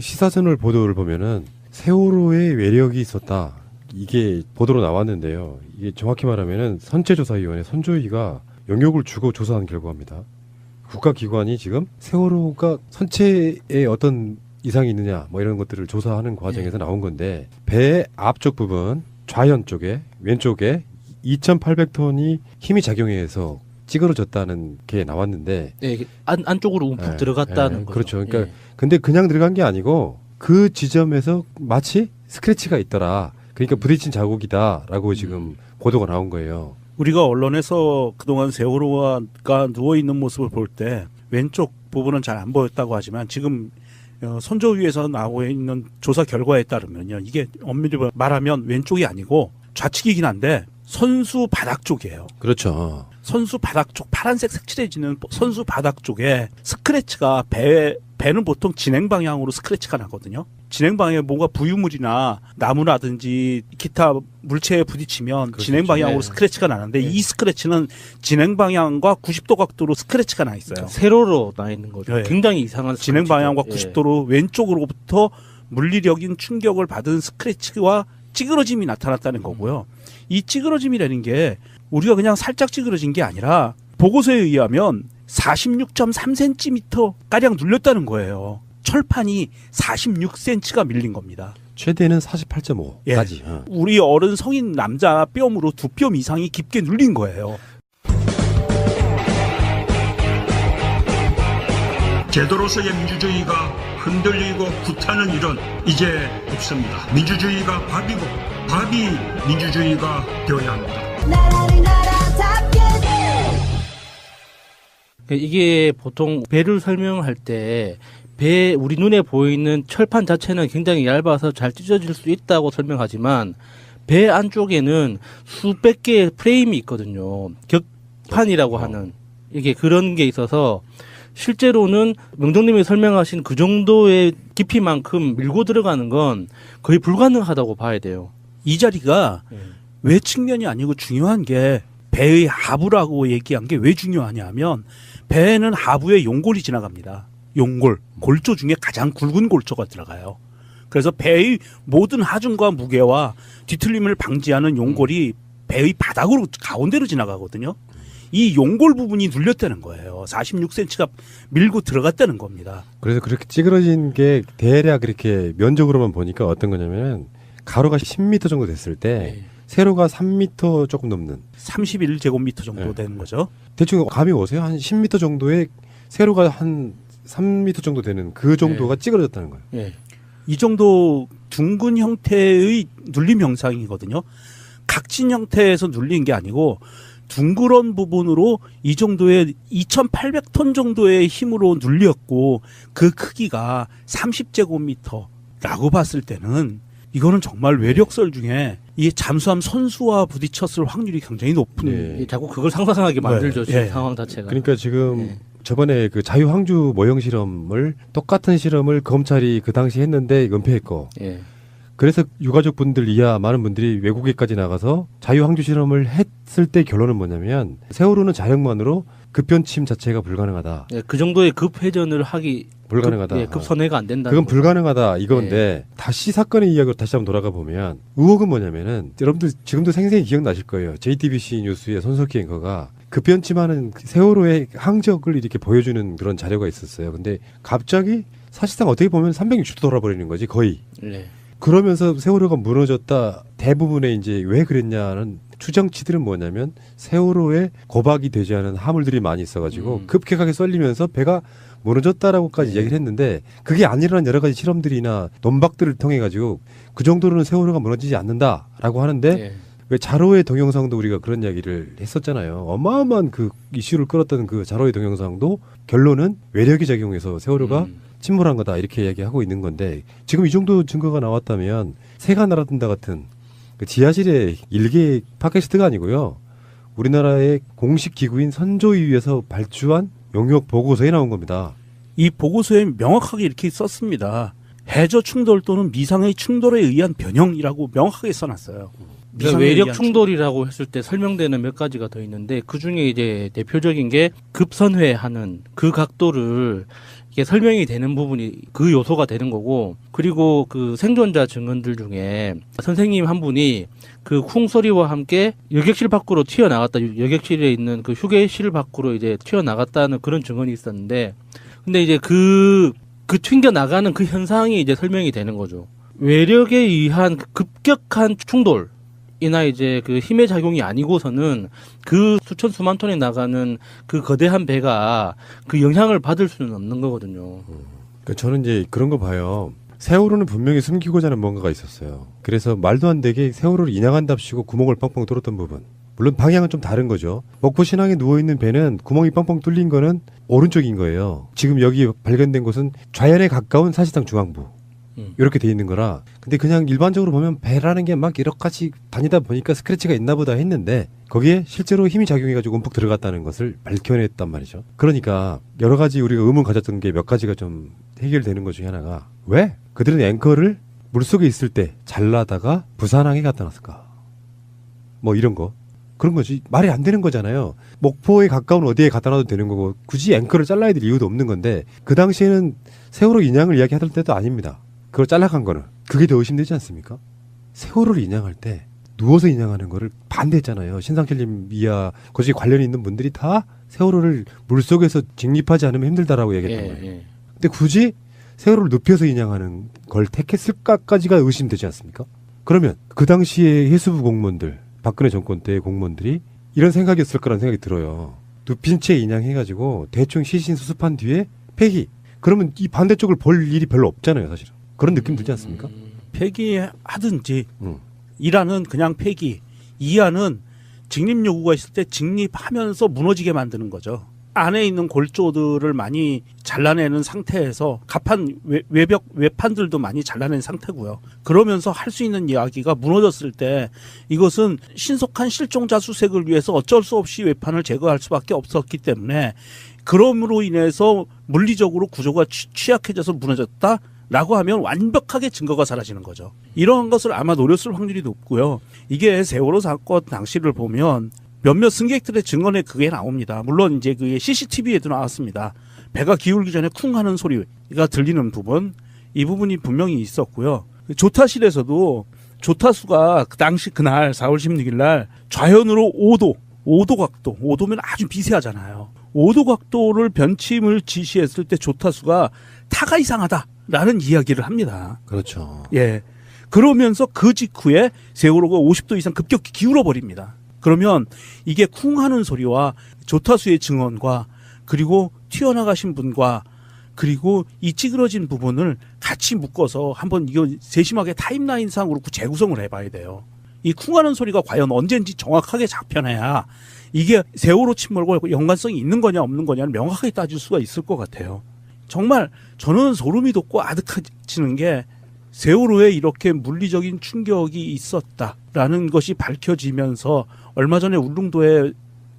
시사저널 보도를 보면은 세월호의 외력이 있었다. 이게 보도로 나왔는데요. 이게 정확히 말하면은 선체조사위원회 선조위가 영역을 주고 조사한 결과입니다. 국가기관이 지금 세월호가 선체에 어떤 이상이 있느냐 뭐 이런 것들을 조사하는 과정에서 나온 건데 배 앞쪽 부분 좌연 쪽에 왼쪽에 2,800톤이 힘이 작용해서 찌그러졌다는 게 나왔는데 네, 안쪽으로 움푹 들어갔다는 거죠. 그렇죠. 그러니까 근데 그냥 들어간 게 아니고 그 지점에서 마치 스크래치가 있더라. 그러니까 부딪힌 자국이다라고 지금 보도가 나온 거예요. 우리가 언론에서 그동안 세월호가 누워있는 모습을 볼 때 왼쪽 부분은 잘 안 보였다고 하지만 지금 선조위에서 나오고 있는 조사 결과에 따르면요. 이게 엄밀히 말하면 왼쪽이 아니고 좌측이긴 한데 선수 바닥 쪽이에요. 그렇죠. 선수 바닥 쪽 파란색 색칠해지는 선수 바닥 쪽에 스크래치가 배는 보통 진행 방향으로 스크래치가 나거든요. 진행 방향에 뭔가 부유물이나 나무라든지 기타 물체에 부딪히면 그렇죠. 진행 방향으로 네. 스크래치가 나는데 네. 이 스크래치는 진행 방향과 90도 각도로 스크래치가 나 있어요. 세로로 나 있는 거죠. 네. 굉장히 이상한 진행 스크래치죠. 방향과 예. 90도로 왼쪽으로부터 물리력인 충격을 받은 스크래치와 찌그러짐이 나타났다는 거고요. 이 찌그러짐이라는 게 우리가 그냥 살짝 찌그러진 게 아니라 보고서에 의하면 46.3cm 가량 눌렸다는 거예요. 철판이 46cm가 밀린 겁니다. 최대는 48.5까지. 우리 어른 성인 남자 뼘으로 2뼘 이상이 깊게 눌린 거예요. 제도로서의 민주주의가 흔들리고 구타는 일은 이제 없습니다. 민주주의가 밥이고 밥이 민주주의가 되어야 합니다. 이게 보통 배를 설명할 때 배 우리 눈에 보이는 철판 자체는 굉장히 얇아서 잘 찢어질 수 있다고 설명하지만 배 안쪽에는 수백 개의 프레임이 있거든요. 격판이라고 하는 이게 그런 게 있어서 실제로는 명동님이 설명하신 그 정도의 깊이만큼 밀고 들어가는 건 거의 불가능하다고 봐야 돼요. 이 자리가 왜 측면이 아니고 중요한 게 배의 하부라고 얘기한 게 왜 중요하냐 하면 배에는 하부에 용골이 지나갑니다. 용골, 골조 중에 가장 굵은 골조가 들어가요. 그래서 배의 모든 하중과 무게와 뒤틀림을 방지하는 용골이 배의 바닥으로 가운데로 지나가거든요. 이 용골 부분이 눌렸다는 거예요. 46cm가 밀고 들어갔다는 겁니다. 그래서 그렇게 찌그러진 게 대략 이렇게 면적으로만 보니까 어떤 거냐면 가로가 10m 정도 됐을 때 세로가 3m 조금 넘는 31제곱미터 정도 되는 거죠. 대충 감이 오세요? 한 10m 정도의 세로가 한 3m 정도 되는 그 정도가 찌그러졌다는 거예요. 예. 이 정도 둥근 형태의 눌림 형상이거든요. 각진 형태에서 눌린 게 아니고 둥그런 부분으로 이 정도의 2,800톤 정도의 힘으로 눌렸고 그 크기가 30제곱미터라고 봤을 때는 이거는 정말 외력설 중에 이 잠수함 선수와 부딪혔을 확률이 굉장히 높은. 자꾸 그걸 상상하게 만들죠. 네. 상황 자체가. 그러니까 지금 저번에 그 자유항주 모형 실험을 똑같은 실험을 검찰이 그 당시 했는데 은폐했고 그래서 유가족 분들 이하 많은 분들이 외국에까지 나가서 자유항주 실험을 했을 때 결론은 뭐냐면 세월호는 자력만으로 급변침 자체가 불가능하다. 그 정도의 급회전을 하기 불가능하다. 급선회가 안 된다. 그건 불가능하다 이건데 다시 사건의 이야기로 다시 한번 돌아가 보면 의혹은 뭐냐면은 여러분들 지금도 생생히 기억나실 거예요. JTBC 뉴스의 손석희 앵커가 급변침하는 세월호의 항적을 이렇게 보여주는 그런 자료가 있었어요. 근데 갑자기 사실상 어떻게 보면 360도 돌아버리는 거지 거의. 그러면서 세월호가 무너졌다. 대부분의 이제 왜 그랬냐는 추정치들은 뭐냐면 세월호에 고박이 되지 않은 화물들이 많이 있어가지고 급격하게 쏠리면서 배가 무너졌다라고까지 얘기를 했는데 그게 아니라는 여러 가지 실험들이나 논박들을 통해 가지고 그 정도로는 세월호가 무너지지 않는다라고 하는데 왜 자로의 동영상도 우리가 그런 이야기를 했었잖아요. 어마어마한 그 이슈를 끌었던 그 자로의 동영상도 결론은 외력이 작용해서 세월호가 침몰한 거다 이렇게 이야기하고 있는 건데 지금 이 정도 증거가 나왔다면 새가 날아든다 같은 그 지하실의 일개 팟캐스트가 아니고요. 우리나라의 공식 기구인 선조위에서 발주한 용역 보고서에 나온 겁니다. 이 보고서에 명확하게 이렇게 썼습니다. 해저 충돌 또는 미상의 충돌에 의한 변형이라고 명확하게 써놨어요. 외력 충돌이라고 했을 때 설명되는 몇 가지가 더 있는데 그 중에 이제 대표적인 게 급선회하는 그 각도를 이게 설명이 되는 부분이 그 요소가 되는 거고, 그리고 그 생존자 증언들 중에 선생님 한 분이 그 쿵 소리와 함께 여객실 밖으로 튀어나갔다, 여객실에 있는 그 휴게실 밖으로 이제 튀어나갔다는 그런 증언이 있었는데, 근데 이제 그 튕겨 나가는 그 현상이 이제 설명이 되는 거죠. 외력에 의한 급격한 충돌이나 이제 그 힘의 작용이 아니고서는 그 수천 수만 톤이 나가는 그 거대한 배가 그 영향을 받을 수는 없는 거거든요. 그러니까 저는 이제 그런 거 봐요. 세월호는 분명히 숨기고자 하는 뭔가가 있었어요. 그래서 말도 안 되게 세월호를 인양한답시고 구멍을 뻥뻥 뚫었던 부분. 물론 방향은 좀 다른 거죠. 목포 신항에 누워있는 배는 구멍이 뻥뻥 뚫린 거는 오른쪽인 거예요. 지금 여기 발견된 곳은 좌연에 가까운 사실상 중앙부. 이렇게 돼 있는 거라. 근데 그냥 일반적으로 보면 배라는 게 막 여러 가지 다니다 보니까 스크래치가 있나 보다 했는데 거기에 실제로 힘이 작용해가지고 움푹 들어갔다는 것을 밝혀냈단 말이죠. 그러니까 여러 가지 우리가 의문 가졌던 게 몇 가지가 좀 해결되는 것 중에 하나가 왜 그들은 앵커를 물속에 있을 때 잘라다가 부산항에 갖다 놨을까? 뭐 이런 거. 그런 거지. 말이 안 되는 거잖아요. 목포에 가까운 어디에 갖다 놔도 되는 거고 굳이 앵커를 잘라야 될 이유도 없는 건데 그 당시에는 세월호 인양을 이야기하던 때도 아닙니다. 그걸 잘라간 거는 그게 더 의심되지 않습니까? 세월호를 인양할 때 누워서 인양하는 거를 반대했잖아요. 신상철님 이하 거기 관련이 있는 분들이 다 세월호를 물속에서 직립하지 않으면 힘들다라고 얘기했단 말이에요. 근데 굳이 세월호를 눕혀서 인양하는 걸 택했을까까지가 의심되지 않습니까? 그러면 그 당시에 해수부 공무원들, 박근혜 정권 때의 공무원들이 이런 생각이었을 거라는 생각이 들어요. 눕힌 채 인양해가지고 대충 시신 수습한 뒤에 폐기. 그러면 이 반대쪽을 볼 일이 별로 없잖아요, 사실은. 그런 느낌 들지 않습니까? 폐기하든지 1화는 그냥 폐기, 2화는 직립 요구가 있을 때 직립하면서 무너지게 만드는 거죠. 안에 있는 골조들을 많이 잘라내는 상태에서 갑판 외판들도 많이 잘라낸 상태고요. 그러면서 할 수 있는 이야기가 무너졌을 때 이것은 신속한 실종자 수색을 위해서 어쩔 수 없이 외판을 제거할 수밖에 없었기 때문에 그럼으로 인해서 물리적으로 구조가 취약해져서 무너졌다라고 하면 완벽하게 증거가 사라지는 거죠. 이러한 것을 아마 노렸을 확률이 높고요. 이게 세월호 사건 당시를 보면 몇몇 승객들의 증언에 그게 나옵니다. 물론 이제 그게 CCTV에도 나왔습니다. 배가 기울기 전에 쿵 하는 소리가 들리는 부분, 이 부분이 분명히 있었고요. 조타실에서도 조타수가 그 당시 그날 4월 16일 날 좌현으로 5도 각도, 5도면 아주 미세하잖아요. 5도 각도를 변침을 지시했을 때 조타수가 타가 이상하다라는 이야기를 합니다. 그렇죠. 예. 그러면서 그 직후에 세월호가 50도 이상 급격히 기울어 버립니다. 그러면 이게 쿵 하는 소리와 조타수의 증언과 그리고 튀어나가신 분과 그리고 이 찌그러진 부분을 같이 묶어서 한번 이거 세심하게 타임라인상으로 재구성을 해봐야 돼요. 이 쿵 하는 소리가 과연 언제인지 정확하게 잡혀내야 이게 세월호 침몰과 연관성이 있는 거냐 없는 거냐를 명확하게 따질 수가 있을 것 같아요. 정말 저는 소름이 돋고 아득해지는 게 세월호에 이렇게 물리적인 충격이 있었다라는 것이 밝혀지면서 얼마 전에 울릉도에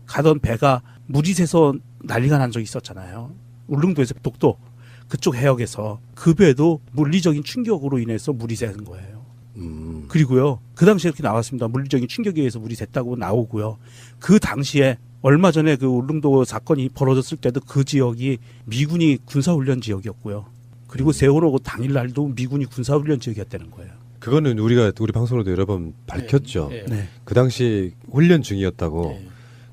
가던 배가 물이 새서 난리가 난 적이 있었잖아요. 울릉도에서 독도 그쪽 해역에서 그 배도 물리적인 충격으로 인해서 물이 새는 거예요. 그리고요. 그 당시에 이렇게 나왔습니다. 물리적인 충격에 의해서 물이 샜다고 나오고요. 그 당시에 얼마 전에 그 울릉도 사건이 벌어졌을 때도 그 지역이 미군이 군사훈련 지역이었고요. 그리고 세월호 당일날도 미군이 군사훈련 지역이었다는 거예요. 그거는 우리 방송으로도 여러 번 밝혔죠. 네. 그 당시 훈련 중이었다고. 네.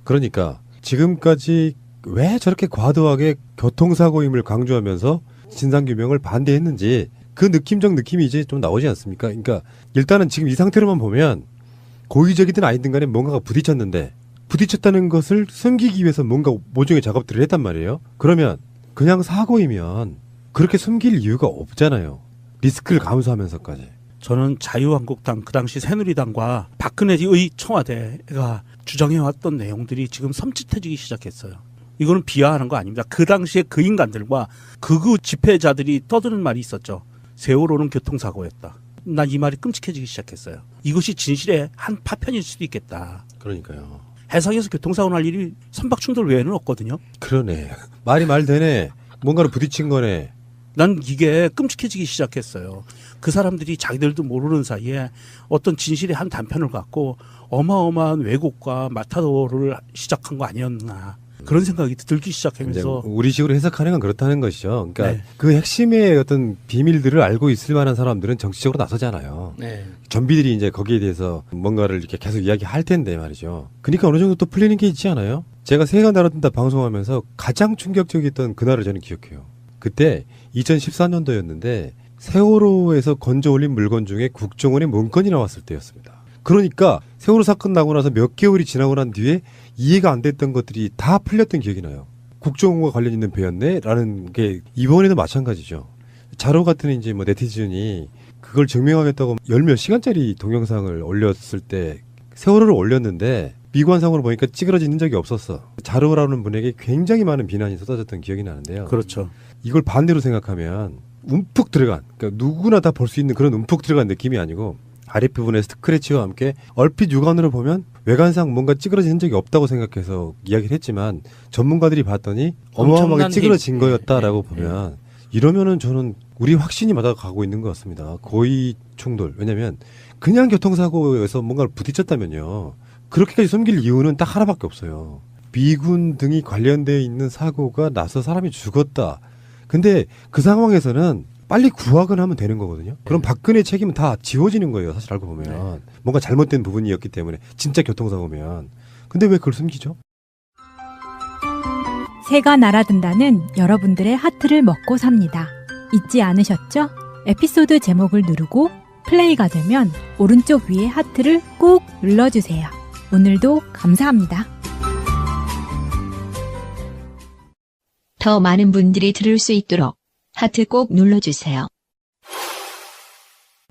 그러니까 지금까지 왜 저렇게 과도하게 교통사고임을 강조하면서 진상규명을 반대했는지 그 느낌적 느낌이 이제 좀 나오지 않습니까? 그러니까 일단은 지금 이 상태로만 보면 고의적이든 아니든 간에 뭔가가 부딪혔는데 부딪혔다는 것을 숨기기 위해서 뭔가 모종의 작업들을 했단 말이에요. 그러면 그냥 사고이면 그렇게 숨길 이유가 없잖아요. 리스크를 감수하면서까지. 저는 자유한국당 그 당시 새누리당과 박근혜의 청와대가 주장해왔던 내용들이 지금 섬찟해지기 시작했어요. 이거는 비하하는 거 아닙니다. 그 당시에 그 인간들과 극우 집회자들이 떠드는 말이 있었죠. 세월호는 교통사고였다. 난 이 말이 끔찍해지기 시작했어요. 이것이 진실의 한 파편일 수도 있겠다. 그러니까요. 해상에서 교통사고 날 일이 선박충돌 외에는 없거든요. 그러네. 말이 말 되네. 뭔가를 부딪힌 거네. 난 이게 끔찍해지기 시작했어요. 그 사람들이 자기들도 모르는 사이에 어떤 진실의 한 단편을 갖고 어마어마한 왜곡과 마타도를 시작한 거 아니었나. 그런 생각이 들기 이제 시작하면서 우리식으로 해석하는 건 그렇다는 것이죠. 그러니까 네. 그 핵심의 어떤 비밀들을 알고 있을 만한 사람들은 정치적으로 나서잖아요. 네. 전비들이 이제 거기에 대해서 뭔가를 이렇게 계속 이야기할 텐데 말이죠. 그러니까 어느 정도 또 풀리는 게 있지 않아요? 제가 세계가 날아든다 방송하면서 가장 충격적이었던 그날을 저는 기억해요. 그때 2014년도였는데 세월호에서 건져 올린 물건 중에 국정원의 문건이 나왔을 때였습니다. 그러니까 세월호 사건 나고 나서 몇 개월이 지나고 난 뒤에 이해가 안 됐던 것들이 다 풀렸던 기억이 나요. 국정원과 관련 있는 배였네? 라는 게 이번에도 마찬가지죠. 자료 같은 이제 뭐 네티즌이 그걸 증명하겠다고 열 몇 시간짜리 동영상을 올렸을 때 세월호를 올렸는데 미관상으로 보니까 찌그러지는 적이 없었어. 자료라는 분에게 굉장히 많은 비난이 쏟아졌던 기억이 나는데요. 그렇죠. 이걸 반대로 생각하면 움푹 들어간, 그러니까 누구나 다 볼 수 있는 그런 움푹 들어간 느낌이 아니고 아랫부분에 스크래치와 함께 얼핏 육안으로 보면 외관상 뭔가 찌그러진 흔적이 없다고 생각해서 이야기를 했지만 전문가들이 봤더니 어마어마하게 엄청난 찌그러진 힘. 거였다라고 네, 네, 보면 이러면은 저는 우리 확신이 맞아가고 있는 것 같습니다. 고의 충돌. 왜냐하면 그냥 교통사고에서 뭔가를 부딪혔다면요. 그렇게까지 숨길 이유는 딱 하나밖에 없어요. 미군 등이 관련되어 있는 사고가 나서 사람이 죽었다. 근데 그 상황에서는 빨리 구하거나 하면 되는 거거든요. 그럼 박근혜 책임은 다 지워지는 거예요. 사실 알고 보면. 뭔가 잘못된 부분이었기 때문에 진짜 교통사고면. 근데 왜 그걸 숨기죠? 새가 날아든다는 여러분들의 하트를 먹고 삽니다. 잊지 않으셨죠? 에피소드 제목을 누르고 플레이가 되면 오른쪽 위에 하트를 꾹 눌러주세요. 오늘도 감사합니다. 더 많은 분들이 들을 수 있도록 하트 꼭 눌러주세요.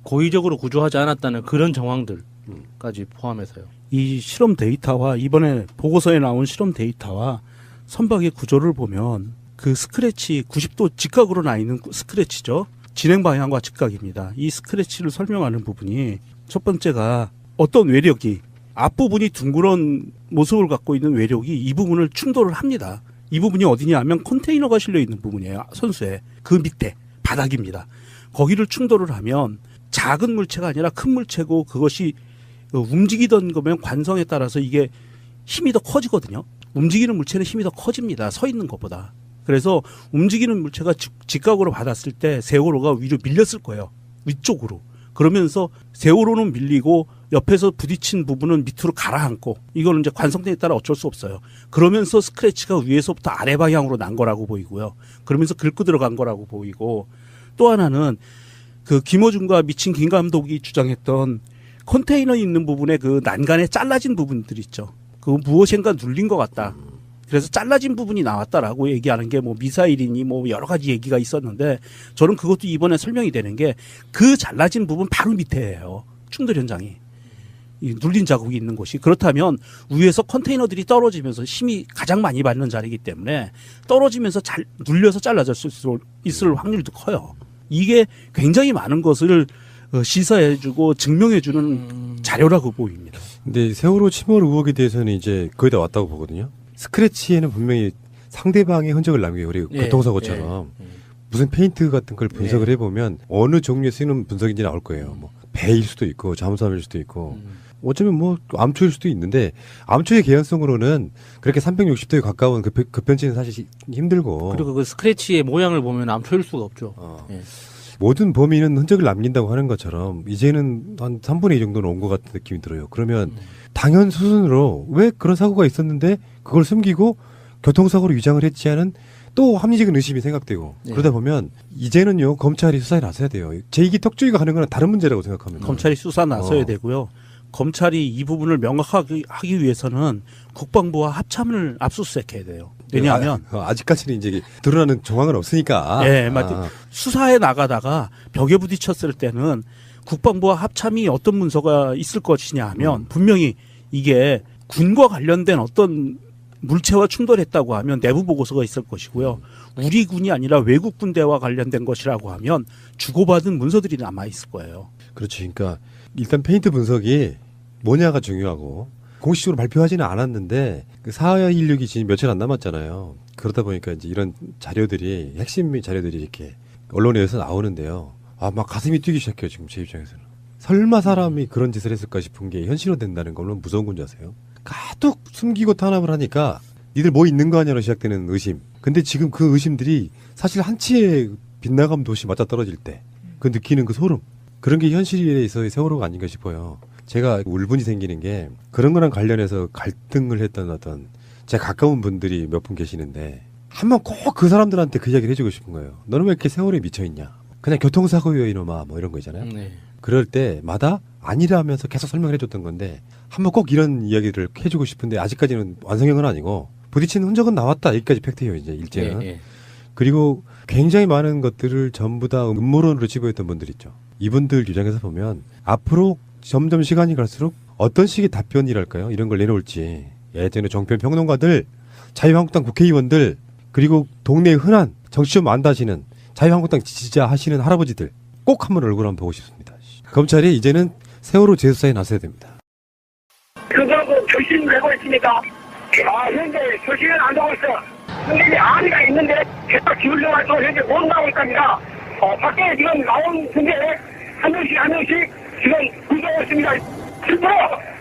고의적으로 구조하지 않았다는 그런 정황들까지 포함해서요. 이 실험 데이터와 이번에 보고서에 나온 실험 데이터와 선박의 구조를 보면 그 스크래치 90도 직각으로 나 있는 스크래치죠. 진행 방향과 직각입니다. 이 스크래치를 설명하는 부분이 첫 번째가 어떤 외력이 앞부분이 둥그런 모습을 갖고 있는 외력이 이 부분을 충돌을 합니다. 이 부분이 어디냐 하면 컨테이너가 실려 있는 부분이에요. 선수의 그 밑에 바닥입니다. 거기를 충돌을 하면 작은 물체가 아니라 큰 물체고 그것이 움직이던 거면 관성에 따라서 이게 힘이 더 커지거든요. 움직이는 물체는 힘이 더 커집니다. 서 있는 것보다. 그래서 움직이는 물체가 직각으로 받았을 때 세월호가 위로 밀렸을 거예요. 위쪽으로. 그러면서 세월호는 밀리고 옆에서 부딪힌 부분은 밑으로 가라앉고 이거는 이제 관성대에 따라 어쩔 수 없어요. 그러면서 스크래치가 위에서부터 아래 방향으로 난 거라고 보이고요. 그러면서 긁고 들어간 거라고 보이고 또 하나는 그 김어준과 미친 김 감독이 주장했던 컨테이너 있는 부분에 그 난간에 잘라진 부분들 있죠. 그 무엇인가 눌린 것 같다. 그래서 잘라진 부분이 나왔다라고 얘기하는 게 뭐 미사일이니 뭐 여러 가지 얘기가 있었는데 저는 그것도 이번에 설명이 되는 게 그 잘라진 부분 바로 밑에예요. 충돌 현장이. 이 눌린 자국이 있는 곳이. 그렇다면 위에서 컨테이너들이 떨어지면서 힘이 가장 많이 받는 자리이기 때문에 떨어지면서 눌려서 잘라질 수 있을 확률도 커요. 이게 굉장히 많은 것을 시사해주고 증명해주는 자료라고 보입니다. 근데 세월호 침몰 의혹에 대해서는 이제 거의 다 왔다고 보거든요. 스크래치에는 분명히 상대방의 흔적을 남겨요. 우리 예, 교통사고처럼. 무슨 페인트 같은 걸 분석을 해보면 어느 종류에 쓰는 분석인지 나올 거예요. 뭐 배일 수도 있고 잠수함일 수도 있고 어쩌면 뭐 암초일 수도 있는데 암초의 개연성으로는 그렇게 360도에 가까운 그 편지는 사실 힘들고 그리고 그 스크래치의 모양을 보면 암초일 수가 없죠. 예. 모든 범인은 흔적을 남긴다고 하는 것처럼 이제는 한 3분의 2 정도는 온 것 같은 느낌이 들어요. 그러면 당연 수순으로 왜 그런 사고가 있었는데 그걸 숨기고 교통사고로 위장을 했지 하는 또 합리적인 의심이 생각되고 그러다 보면 이제는요 검찰이 수사에 나서야 돼요. 제2기 턱주기가 가는 건 다른 문제라고 생각합니다. 검찰이 수사 나서야 되고요. 검찰이 이 부분을 명확하게 하기 위해서는 국방부와 합참을 압수수색해야 돼요. 왜냐하면 아직까지는 이제 드러나는 정황은 없으니까. 예, 맞죠. 수사에 나가다가 벽에 부딪혔을 때는 국방부와 합참이 어떤 문서가 있을 것이냐 하면 분명히 이게 군과 관련된 어떤 물체와 충돌했다고 하면 내부 보고서가 있을 것이고요. 우리 군이 아니라 외국 군대와 관련된 것이라고 하면 주고받은 문서들이 남아 있을 거예요. 그렇죠. 그러니까 일단 페인트 분석이 뭐냐가 중요하고 공식적으로 발표하지는 않았는데 그 4.16이 지금 며칠 안 남았잖아요. 그러다 보니까 이제 이런 자료들이 핵심 자료들이 이렇게 언론에 의해서 나오는데요. 아, 막 가슴이 뛰기 시작해요. 지금 제 입장에서는. 설마 사람이 그런 짓을 했을까 싶은 게 현실화된다는 건 얼마나 무서운 건지 아세요? 가득 숨기고 탄압을 하니까 니들 뭐 있는 거 아니야로 시작되는 의심. 근데 지금 그 의심들이 사실 한치의 빗나감 도시 맞아 떨어질 때 그 느끼는 그 소름. 그런 게 현실에서의 세월호가 아닌가 싶어요. 제가 울분이 생기는 게 그런 거랑 관련해서 갈등을 했던 어떤 제 가까운 분들이 몇 분 계시는데 한번 꼭 그 사람들한테 그 이야기를 해주고 싶은 거예요. 너는 왜 이렇게 세월에 미쳐있냐. 그냥 교통사고요 이놈아 뭐 이런 거 있잖아요. 네. 그럴 때마다 아니라면서 계속 설명을 해줬던 건데 한번 꼭 이런 이야기를 해주고 싶은데 아직까지는 완성형은 아니고 부딪히는 흔적은 나왔다. 여기까지 팩트예요 이제 일제는. 예. 그리고 굉장히 많은 것들을 전부 다 음모론으로 집어했던 분들 있죠. 이분들 유장에서 보면 앞으로 점점 시간이 갈수록 어떤 식의 답변이랄까요? 이런 걸 내놓을지 예전에 종편 평론가들, 자유한국당 국회의원들 그리고 동네에 흔한 정치 좀 안다시는 자유한국당 지지자 하시는 할아버지들 꼭 한번 얼굴 한번 보고 싶습니다. 검찰이 이제는 세월호 재수사에 나서야 됩니다. 그거하고 결심 내고 있으니까 현재 결심은 안 나고 있어. 근데 아리가 있는데 계속 기울여가지고 현재 못 나오고 있답니다. 밖에 지금 나온 중에 한 명씩 지금 구조하고 있습니다.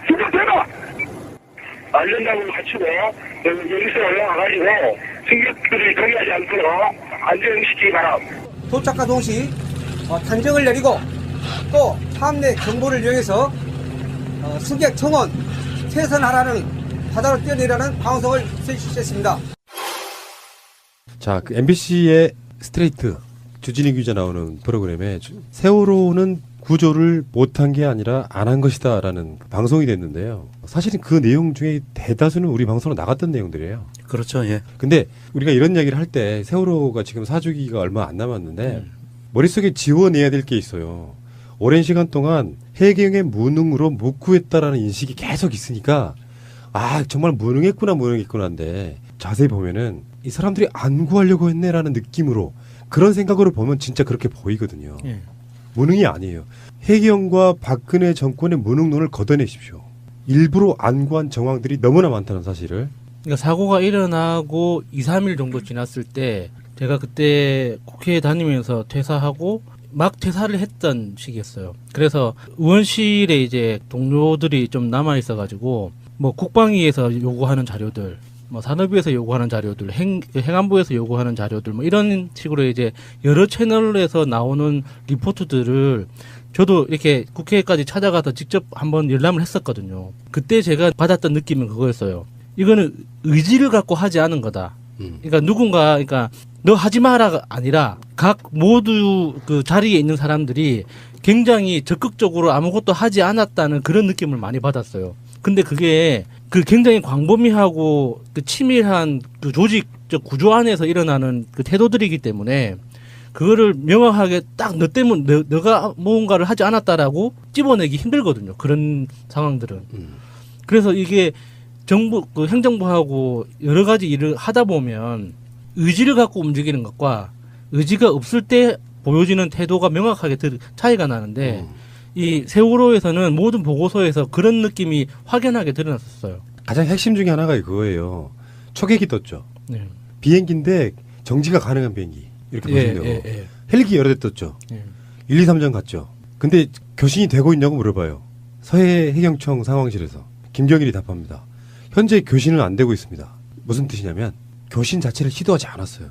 진짜 대박! 알른다고 갖추고 여기서 올라와가지고 승객들이 동의하지 않도록 안전시키기 바랍니다. 도착과 동시 단정을 내리고 또 함내 경보를 이용해서 승객 청원 퇴선하라는 바다로 뛰어내리라는 방송을 실시했습니다. 자, 그 MBC의 스트레이트 주진희 기자 나오는 프로그램에 세월호는 구조를 못한 게 아니라 안 한 것이다라는 방송이 됐는데요. 사실은 그 내용 중에 대다수는 우리 방송으로 나갔던 내용들이에요. 그렇죠. 예. 근데 우리가 이런 이야기를 할 때 세월호가 지금 사주기가 얼마 안 남았는데 머릿속에 지워내야 될 게 있어요. 오랜 시간 동안 해경의 무능으로 묵구했다라는 인식이 계속 있으니까 정말 무능했구나인데 자세히 보면은 이 사람들이 안 구하려고 했네라는 느낌으로 그런 생각으로 보면 진짜 그렇게 보이거든요. 예. 무능이 아니에요. 해경과 박근혜 정권의 무능론을 걷어내십시오. 일부러 안 구한 정황들이 너무나 많다는 사실을. 그러니까 사고가 일어나고 2, 3일 정도 지났을 때 제가 그때 국회에 다니면서 퇴사하고 막 퇴사를 했던 시기였어요. 그래서 의원실에 이제 동료들이 좀 남아 있어가지고 뭐 국방위에서 요구하는 자료들, 뭐 산업위에서 요구하는 자료들, 행안부에서 요구하는 자료들, 뭐 이런 식으로 이제 여러 채널에서 나오는 리포트들을 저도 이렇게 국회까지 찾아가서 직접 한번 열람을 했었거든요. 그때 제가 받았던 느낌은 그거였어요. 이거는 의지를 갖고 하지 않은 거다. 그러니까 그러니까 너 하지 마라가 아니라 각 모두 그 자리에 있는 사람들이 굉장히 적극적으로 아무것도 하지 않았다는 그런 느낌을 많이 받았어요. 근데 그게 그 굉장히 광범위하고 그 치밀한 그 조직적 구조 안에서 일어나는 그 태도들이기 때문에 그거를 명확하게 딱 너 때문에 너가 뭔가를 하지 않았다라고 집어내기 힘들거든요. 그런 상황들은. 그래서 이게 정부, 그 행정부하고 여러 가지 일을 하다 보면 의지를 갖고 움직이는 것과 의지가 없을 때 보여지는 태도가 명확하게 차이가 나는데 이 세월호에서는 모든 보고서에서 그런 느낌이 확연하게 드러났었어요. 가장 핵심 중에 하나가 그거예요. 초계기 떴죠. 네. 비행기인데 정지가 가능한 비행기. 이렇게 보시면 돼요. 예. 헬기 여러 대 떴죠. 예. 1, 2, 3전 갔죠. 근데 교신이 되고 있냐고 물어봐요. 서해 해경청 상황실에서. 김경일이 답합니다. 현재 교신은 안 되고 있습니다. 무슨 뜻이냐면 교신 자체를 시도하지 않았어요.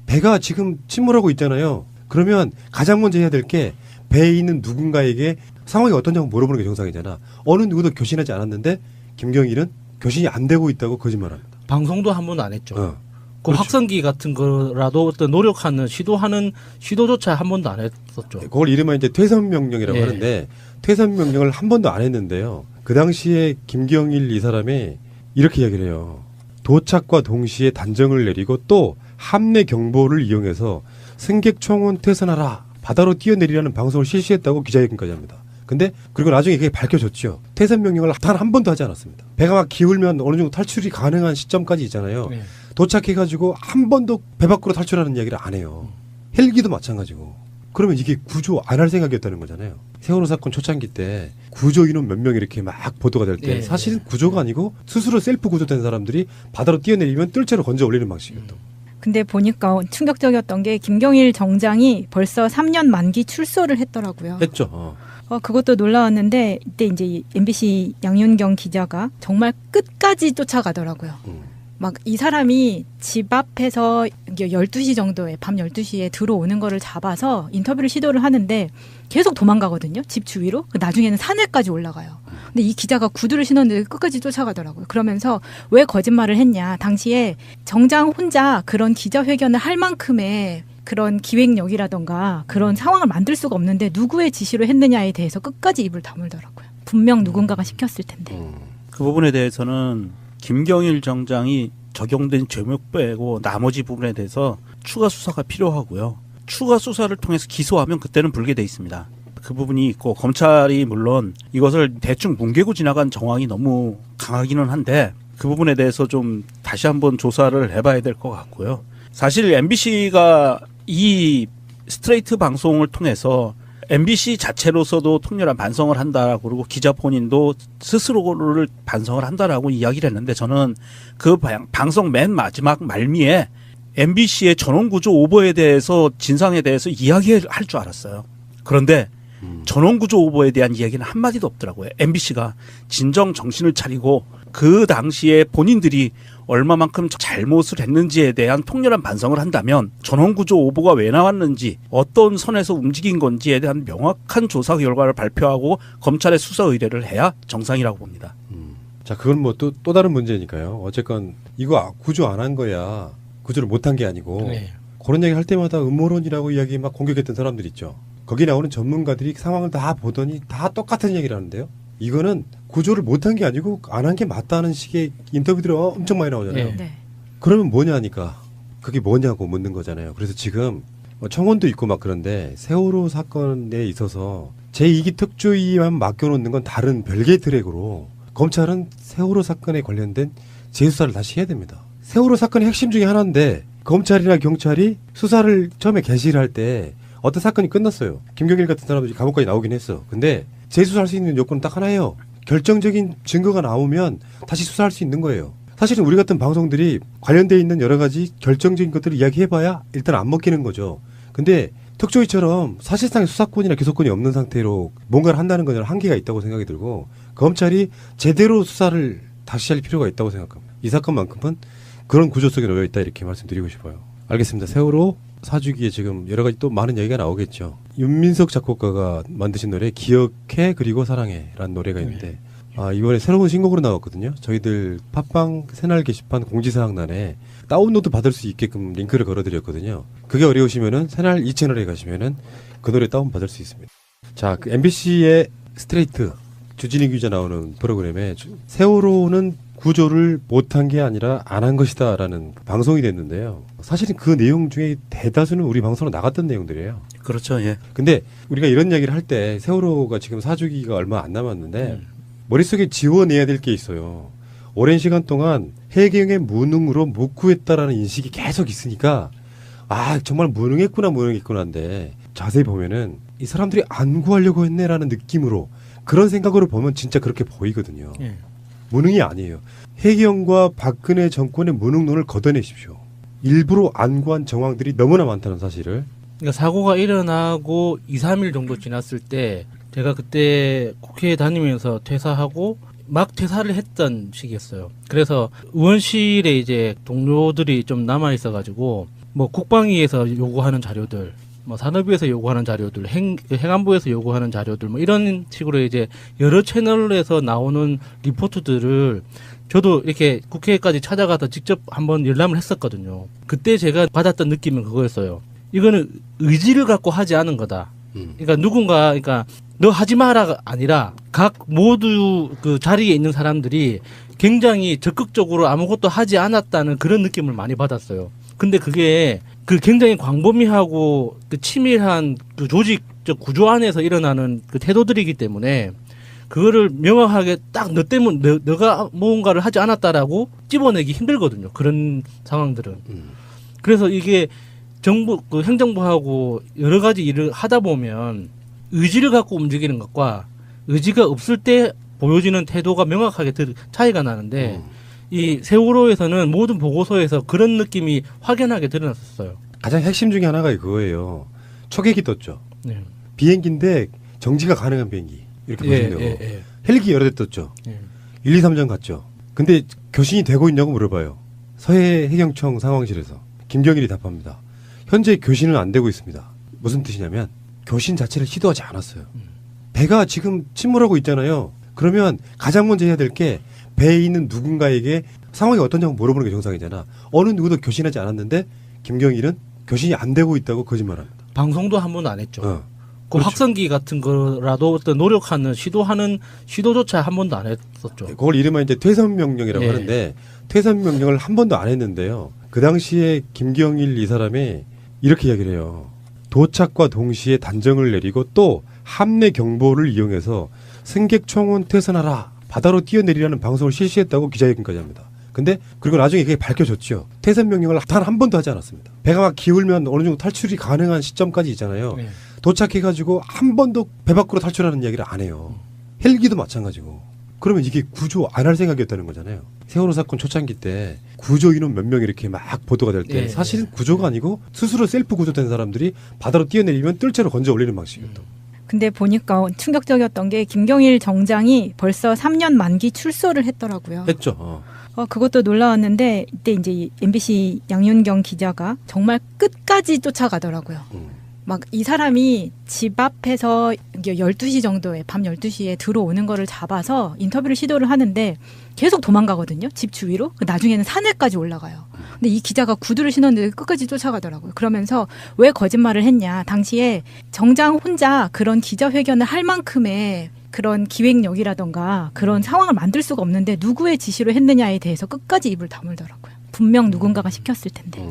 배가 지금 침몰하고 있잖아요. 그러면 가장 먼저 해야 될 게 배에 있는 누군가에게 상황이 어떠냐고 물어보는 게 정상이잖아. 어느 누구도 교신하지 않았는데 김경일은 교신이 안 되고 있다고 거짓말합니다. 방송도 한 번도 안 했죠. 그 그렇죠. 확성기 같은 거라도 어떤 노력하는 시도조차 한 번도 안 했었죠. 그걸 이름은 이제 퇴선 명령이라고 하는데 퇴선 명령을 한 번도 안 했는데요. 그 당시에 김경일 이 사람이 이렇게 이야기를 해요. 도착과 동시에 단정을 내리고 또 함내 경보를 이용해서 승객 청원 퇴선하라. 바다로 뛰어내리라는 방송을 실시했다고 기자회견까지 합니다. 근데 그리고 나중에 그게 밝혀졌죠. 퇴선 명령을 단 한 번도 하지 않았습니다. 배가 막 기울면 어느 정도 탈출이 가능한 시점까지 있잖아요. 네. 도착해가지고 한 번도 배 밖으로 탈출하는 이야기를 안 해요. 헬기도 마찬가지고. 그러면 이게 구조 안 할 생각이었다는 거잖아요. 세월호 사건 초창기 때 구조 인원 몇 명 이렇게 막 보도가 될 때 사실 구조가 아니고 스스로 셀프 구조된 사람들이 바다로 뛰어내리면 뜰채로 건져 올리는 방식이었던. 근데 보니까 충격적이었던 게 김경일 정장이 벌써 3년 만기 출소를 했더라고요. 했죠. 그것도 놀라웠는데 이때 이제 MBC 양윤경 기자가 정말 끝까지 쫓아가더라고요. 막 이 사람이 집 앞에서 12시 정도에 밤 12시에 들어오는 거를 잡아서 인터뷰를 시도를 하는데 계속 도망가거든요. 집 주위로. 나중에는 산에까지 올라가요. 근데 이 기자가 구두를 신었는데 끝까지 쫓아가더라고요. 그러면서 왜 거짓말을 했냐. 당시에 정장 혼자 그런 기자회견을 할 만큼의 그런 기획력이라던가 그런 상황을 만들 수가 없는데 누구의 지시로 했느냐에 대해서 끝까지 입을 다물더라고요. 분명 누군가가 시켰을 텐데. 그 부분에 대해서는 김경일 정장이 적용된 죄목 빼고 나머지 부분에 대해서 추가 수사가 필요하고요. 추가 수사를 통해서 기소하면 그때는 불게 돼 있습니다. 그 부분이 있고 검찰이 물론 이것을 대충 뭉개고 지나간 정황이 너무 강하기는 한데 그 부분에 대해서 좀 다시 한번 조사를 해봐야 될 것 같고요. 사실 MBC가 이 스트레이트 방송을 통해서 MBC 자체로서도 통렬한 반성을 한다라고 그러고 기자 본인도 스스로를 반성을 한다라고 이야기를 했는데 저는 그 방송 맨 마지막 말미에 MBC의 전원구조 오보에 대해서 진상에 대해서 이야기할 줄 알았어요. 그런데 전원구조 오보에 대한 이야기는 한마디도 없더라고요. MBC가 진정 정신을 차리고 그 당시에 본인들이 얼마만큼 잘못을 했는지에 대한 통렬한 반성을 한다면 전원구조 오보가 왜 나왔는지 어떤 선에서 움직인 건지에 대한 명확한 조사 결과를 발표하고 검찰에 수사 의뢰를 해야 정상이라고 봅니다. 자, 그건 뭐 또 다른 문제니까요. 어쨌건 이거 구조 안 한 거야. 구조를 못한 게 아니고 네. 그런 얘기 할 때마다 음모론이라고 이야기 막 공격했던 사람들 있죠. 거기 나오는 전문가들이 상황을 다 보더니 다 똑같은 얘기를 하는데요. 이거는 구조를 못한 게 아니고 안 한 게 맞다는 식의 인터뷰들이 엄청 많이 나오잖아요. 네. 네. 그러면 뭐냐니까 그게 뭐냐고 묻는 거잖아요. 그래서 지금 청원도 있고 막 그런데 세월호 사건에 있어서 제2기 특조위만 맡겨놓는 건 다른 별개의 트랙으로 검찰은 세월호 사건에 관련된 재수사를 다시 해야 됩니다. 세월호 사건의 핵심 중에 하나인데 검찰이나 경찰이 수사를 처음에 개시를 할 때 어떤 사건이 끝났어요. 김경일 같은 사람들이 감옥까지 나오긴 했어. 근데 재수사할 수 있는 요건은 딱 하나예요. 결정적인 증거가 나오면 다시 수사할 수 있는 거예요. 사실은 우리 같은 방송들이 관련돼 있는 여러 가지 결정적인 것들을 이야기해봐야 일단 안 먹히는 거죠. 근데 특조위처럼 사실상의 수사권이나 기소권이 없는 상태로 뭔가를 한다는 건 한계가 있다고 생각이 들고 검찰이 제대로 수사를 다시 할 필요가 있다고 생각합니다. 이 사건만큼은 그런 구조 속에 놓여 있다 이렇게 말씀드리고 싶어요. 알겠습니다. 세월호 사주기에 지금 여러 가지 또 많은 얘기가 나오겠죠. 윤민석 작곡가가 만드신 노래 기억해 그리고 사랑해라는 노래가 있는데 이번에 새로운 신곡으로 나왔거든요. 저희들 팟빵 새날 게시판 공지사항란에 다운로드 받을 수 있게끔 링크를 걸어드렸거든요. 그게 어려우시면은 새날 2채널에 가시면은 그 노래 다운 받을 수 있습니다. 자, 그 MBC의 스트레이트 주진희 기자 나오는 프로그램에 세월호는 구조를 못한 게 아니라 안 한 것이다라는 방송이 됐는데요. 사실은 그 내용 중에 대다수는 우리 방송으로 나갔던 내용들이에요. 그렇죠. 예. 근데 우리가 이런 이야기를 할 때 세월호가 지금 사주기가 얼마 안 남았는데 머릿속에 지워내야 될 게 있어요. 오랜 시간 동안 해경의 무능으로 못 구했다라는 인식이 계속 있으니까 정말 무능했구나인데 자세히 보면은 이 사람들이 안 구하려고 했네라는 느낌으로 그런 생각으로 보면 진짜 그렇게 보이거든요. 예. 무능이 아니에요. 해경과 박근혜 정권의 무능론을 걷어내십시오. 일부러 안 구한 정황들이 너무나 많다는 사실을. 그러니까 사고가 일어나고 2, 3일 정도 지났을 때 제가 그때 국회에 다니면서 퇴사하고 막 퇴사를 했던 시기였어요. 그래서 의원실에 이제 동료들이 좀 남아 있어가지고 뭐 국방위에서 요구하는 자료들, 뭐 산업위에서 요구하는 자료들, 행안부에서 요구하는 자료들, 뭐 이런 식으로 이제 여러 채널에서 나오는 리포트들을 저도 이렇게 국회까지 찾아가서 직접 한번 열람을 했었거든요. 그때 제가 받았던 느낌은 그거였어요. 이거는 의지를 갖고 하지 않은 거다. 그러니까 너 하지 마라가 아니라 각 모두 그 자리에 있는 사람들이 굉장히 적극적으로 아무것도 하지 않았다는 그런 느낌을 많이 받았어요. 근데 그게 그 굉장히 광범위하고 그 치밀한 그 조직적 구조 안에서 일어나는 그 태도들이기 때문에 그거를 명확하게 딱 너 때문에 너가 뭔가를 하지 않았다라고 집어내기 힘들거든요. 그런 상황들은. 그래서 이게 정부, 그 행정부하고 여러 가지 일을 하다 보면 의지를 갖고 움직이는 것과 의지가 없을 때 보여지는 태도가 명확하게 차이가 나는데 이 세월호에서는 모든 보고서에서 그런 느낌이 확연하게 드러났었어요. 가장 핵심 중에 하나가 그거예요. 초계기 떴죠. 네. 비행기인데 정지가 가능한 비행기. 이렇게 보시면 되고. 헬기 여러 대 떴죠. 1, 2, 3전 갔죠. 근데 교신이 되고 있냐고 물어봐요. 서해 해경청 상황실에서 김경일이 답합니다. 현재 교신은 안 되고 있습니다. 무슨 뜻이냐면 교신 자체를 시도하지 않았어요. 배가 지금 침몰하고 있잖아요. 그러면 가장 먼저 해야 될 게 배에 있는 누군가에게 상황이 어떠냐고 물어보는 게 정상이잖아. 어느 누구도 교신하지 않았는데 김경일은 교신이 안 되고 있다고 거짓말합니다. 방송도 한 번도 안 했죠. 그 그렇죠. 확성기 같은 거라도 어떤 노력하는 시도조차 한 번도 안 했었죠. 그걸 이름은 이제 퇴선 명령이라고 예. 하는데 퇴선 명령을 한 번도 안 했는데요. 그 당시에 김경일 이 사람이 이렇게 이야기를 해요. 도착과 동시에 단정을 내리고 또 함내 경보를 이용해서 승객 총원 퇴선하라. 바다로 뛰어내리라는 방송을 실시했다고 기자회견까지 합니다. 근데 그리고 나중에 그게 밝혀졌죠. 퇴선 명령을 단 한 번도 하지 않았습니다. 배가 막 기울면 어느 정도 탈출이 가능한 시점까지 있잖아요. 네. 도착해가지고 한 번도 배 밖으로 탈출하는 이야기를 안 해요. 헬기도 마찬가지고. 그러면 이게 구조 안 할 생각이었다는 거잖아요. 세월호 사건 초창기 때 구조 인원 몇 명 이렇게 막 보도가 될 때 네. 사실은 구조가 아니고 스스로 셀프 구조된 사람들이 바다로 뛰어내리면 뜰채로 건져 올리는 방식이었던. 근데 보니까 충격적이었던 게 김경일 정장이 벌써 3년 만기 출소를 했더라고요. 했죠. 그것도 놀라웠는데 이때 이제 MBC 양윤경 기자가 정말 끝까지 쫓아가더라고요. 막 이 사람이 집 앞에서 12시 정도에 밤 12시에 들어오는 거를 잡아서 인터뷰를 시도를 하는데 계속 도망가거든요. 집 주위로. 나중에는 산에까지 올라가요. 근데 이 기자가 구두를 신었는데 끝까지 쫓아가더라고요. 그러면서 왜 거짓말을 했냐. 당시에 정장 혼자 그런 기자회견을 할 만큼의 그런 기획력이라던가 그런 상황을 만들 수가 없는데 누구의 지시로 했느냐에 대해서 끝까지 입을 다물더라고요. 분명 누군가가 시켰을 텐데.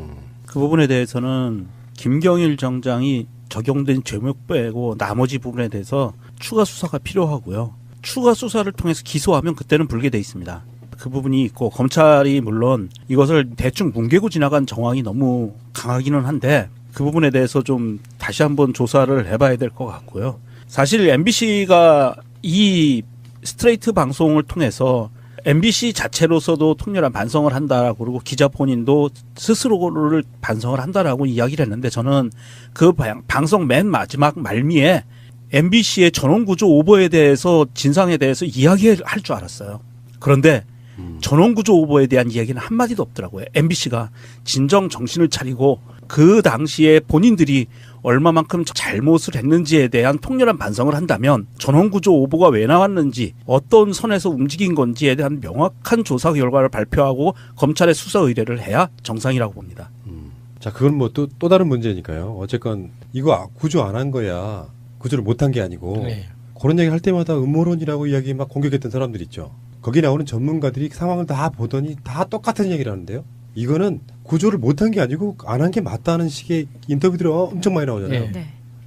그 부분에 대해서는 김경일 정장이 적용된 죄목 빼고 나머지 부분에 대해서 추가 수사가 필요하고요. 추가 수사를 통해서 기소하면 그때는 불게 돼 있습니다. 그 부분이 있고 검찰이 물론 이것을 대충 뭉개고 지나간 정황이 너무 강하기는 한데 그 부분에 대해서 좀 다시 한번 조사를 해봐야 될 것 같고요. 사실 MBC가 이 스트레이트 방송을 통해서 MBC 자체로서도 통렬한 반성을 한다라고 그러고 기자 본인도 스스로를 반성을 한다라고 이야기를 했는데 저는 그 방송 맨 마지막 말미에 MBC의 전원구조 오버에 대해서 진상에 대해서 이야기할 줄 알았어요. 그런데 전원구조 오버에 대한 이야기는 한마디도 없더라고요. MBC가 진정 정신을 차리고 그 당시에 본인들이 얼마만큼 잘못을 했는지에 대한 통렬한 반성을 한다면 전원구조 오보가 왜 나왔는지 어떤 선에서 움직인 건지에 대한 명확한 조사 결과를 발표하고 검찰에 수사 의뢰를 해야 정상이라고 봅니다. 자, 그건 뭐 또 다른 문제니까요. 어쨌건 이거 구조 안 한 거야. 구조를 못한 게 아니고 네. 그런 얘기 할 때마다 음모론이라고 이야기 막 공격했던 사람들 있죠. 거기 나오는 전문가들이 상황을 다 보더니 다 똑같은 얘기를 하는데요. 이거는 구조를 못한 게 아니고 안 한 게 맞다는 식의 인터뷰들이 엄청 많이 나오잖아요. 네.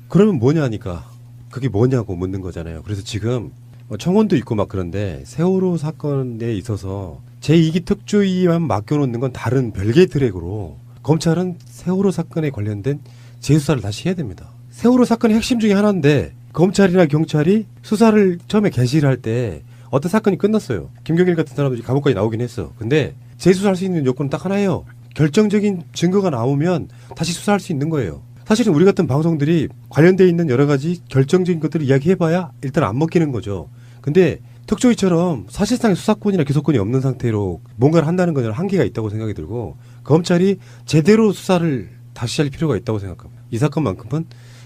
그러면 뭐냐니까 그게 뭐냐고 묻는 거잖아요. 그래서 지금 청원도 있고 막 그런데 세월호 사건에 있어서 제2기 특조위만 맡겨놓는 건 다른 별개의 트랙으로 검찰은 세월호 사건에 관련된 재수사를 다시 해야 됩니다. 세월호 사건의 핵심 중에 하나인데 검찰이나 경찰이 수사를 처음에 개시를 할 때 어떤 사건이 끝났어요. 김경일 같은 사람들이 감옥까지 나오긴 했어. 근데 재수사할 수 있는 요건은 딱 하나예요. 결정적인 증거가 나오면 다시 수사할 수 있는 거예요. 사실은 우리 같은 방송들이 관련돼 있는 여러 가지 결정적인 것들을 이야기해봐야 일단 안 먹히는 거죠. 근데 특조위처럼 사실상의 수사권이나 기소권이 없는 상태로 뭔가를 한다는 건 한계가 있다고 생각이 들고 검찰이 제대로 수사를 다시 할 필요가 있다고 생각합니다. 이 사건만큼은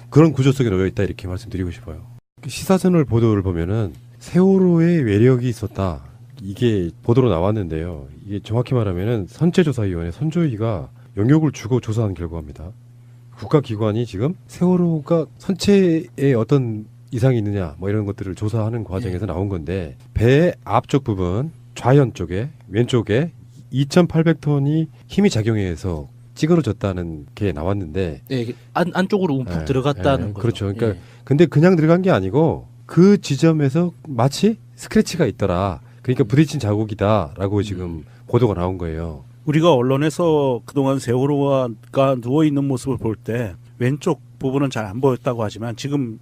그런 구조 속에 놓여 있다 이렇게 말씀드리고 싶어요. 시사저널 보도를 보면은 세월호의 외력이 있었다. 이게 보도로 나왔는데요. 이게 정확히 말하면은 선체조사위원회 선조위가 영역을 주고 조사한 결과입니다. 국가기관이 지금 세월호가 선체에 어떤 이상이 있느냐 뭐 이런 것들을 조사하는 과정에서 나온 건데 배 앞쪽 부분 좌연 쪽에 왼쪽에 2,800톤이 힘이 작용해서 찌그러졌다는 게 나왔는데 네, 안쪽으로 움푹 들어갔다는 거죠. 그렇죠. 그러니까 예. 근데 그냥 들어간 게 아니고 그 지점에서 마치 스크래치가 있더라. 그러니까 부딪힌 자국이다라고 지금 보도가 나온 거예요. 우리가 언론에서 그동안 세월호가 누워있는 모습을 볼 때 왼쪽 부분은 잘 안 보였다고 하지만 지금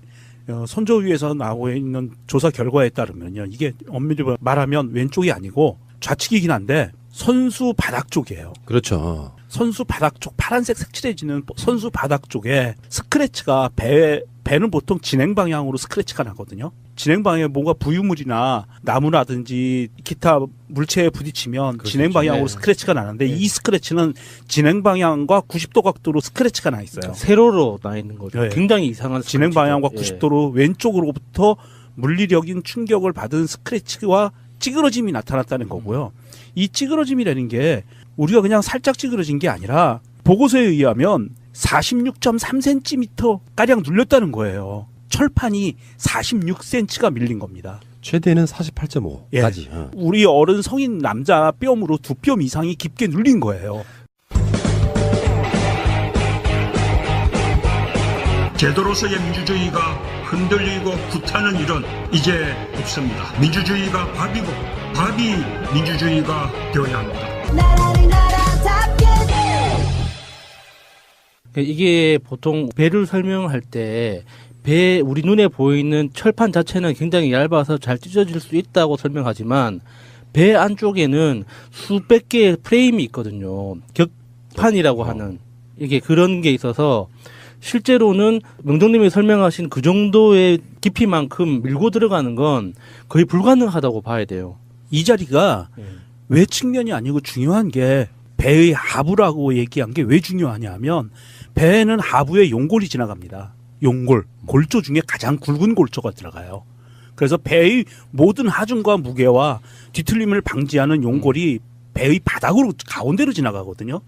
선조위에서 나오고 있는 조사 결과에 따르면요. 이게 엄밀히 말하면 왼쪽이 아니고 좌측이긴 한데 선수 바닥 쪽이에요. 그렇죠. 선수 바닥 쪽 파란색 색칠해지는 선수 바닥 쪽에 스크래치가 배 배는 보통 진행 방향으로 스크래치가 나거든요. 진행 방향에 뭔가 부유물이나 나무라든지 기타 물체에 부딪히면 그렇죠. 진행 방향으로 네. 스크래치가 나는데 네. 이 스크래치는 진행 방향과 90도 각도로 스크래치가 나 있어요. 세로로 나 있는 거죠. 예. 굉장히 이상한 진행 스크래치죠. 방향과 예. 90도로 왼쪽으로부터 물리력인 충격을 받은 스크래치와 찌그러짐이 나타났다는 거고요. 이 찌그러짐이라는 게 우리가 그냥 살짝 찌그러진 게 아니라 보고서에 의하면 46.3cm 가량 눌렸다는 거예요. 철판이 46cm가 밀린 겁니다. 최대는 48.5까지. 우리 어른 성인 남자 뼘으로 2뼘 이상이 깊게 눌린 거예요. 제도로서의 민주주의가 흔들리고 구타는 일은 이제 없습니다. 민주주의가 밥이고 밥이 민주주의가 되어야 합니다. 이게 보통 배를 설명할 때 배 우리 눈에 보이는 철판 자체는 굉장히 얇아서 잘 찢어질 수 있다고 설명하지만 배 안쪽에는 수백 개의 프레임이 있거든요. 격판이라고 하는 이게 그런 게 있어서 실제로는 명정님이 설명하신 그 정도의 깊이만큼 밀고 들어가는 건 거의 불가능하다고 봐야 돼요. 이 자리가 왜 측면이 아니고 중요한 게 배의 하부라고 얘기한 게 왜 중요하냐면 배에는 하부에 용골이 지나갑니다. 용골, 골조 중에 가장 굵은 골조가 들어가요. 그래서 배의 모든 하중과 무게와 뒤틀림을 방지하는 용골이 배의 바닥으로 가운데로 지나가거든요.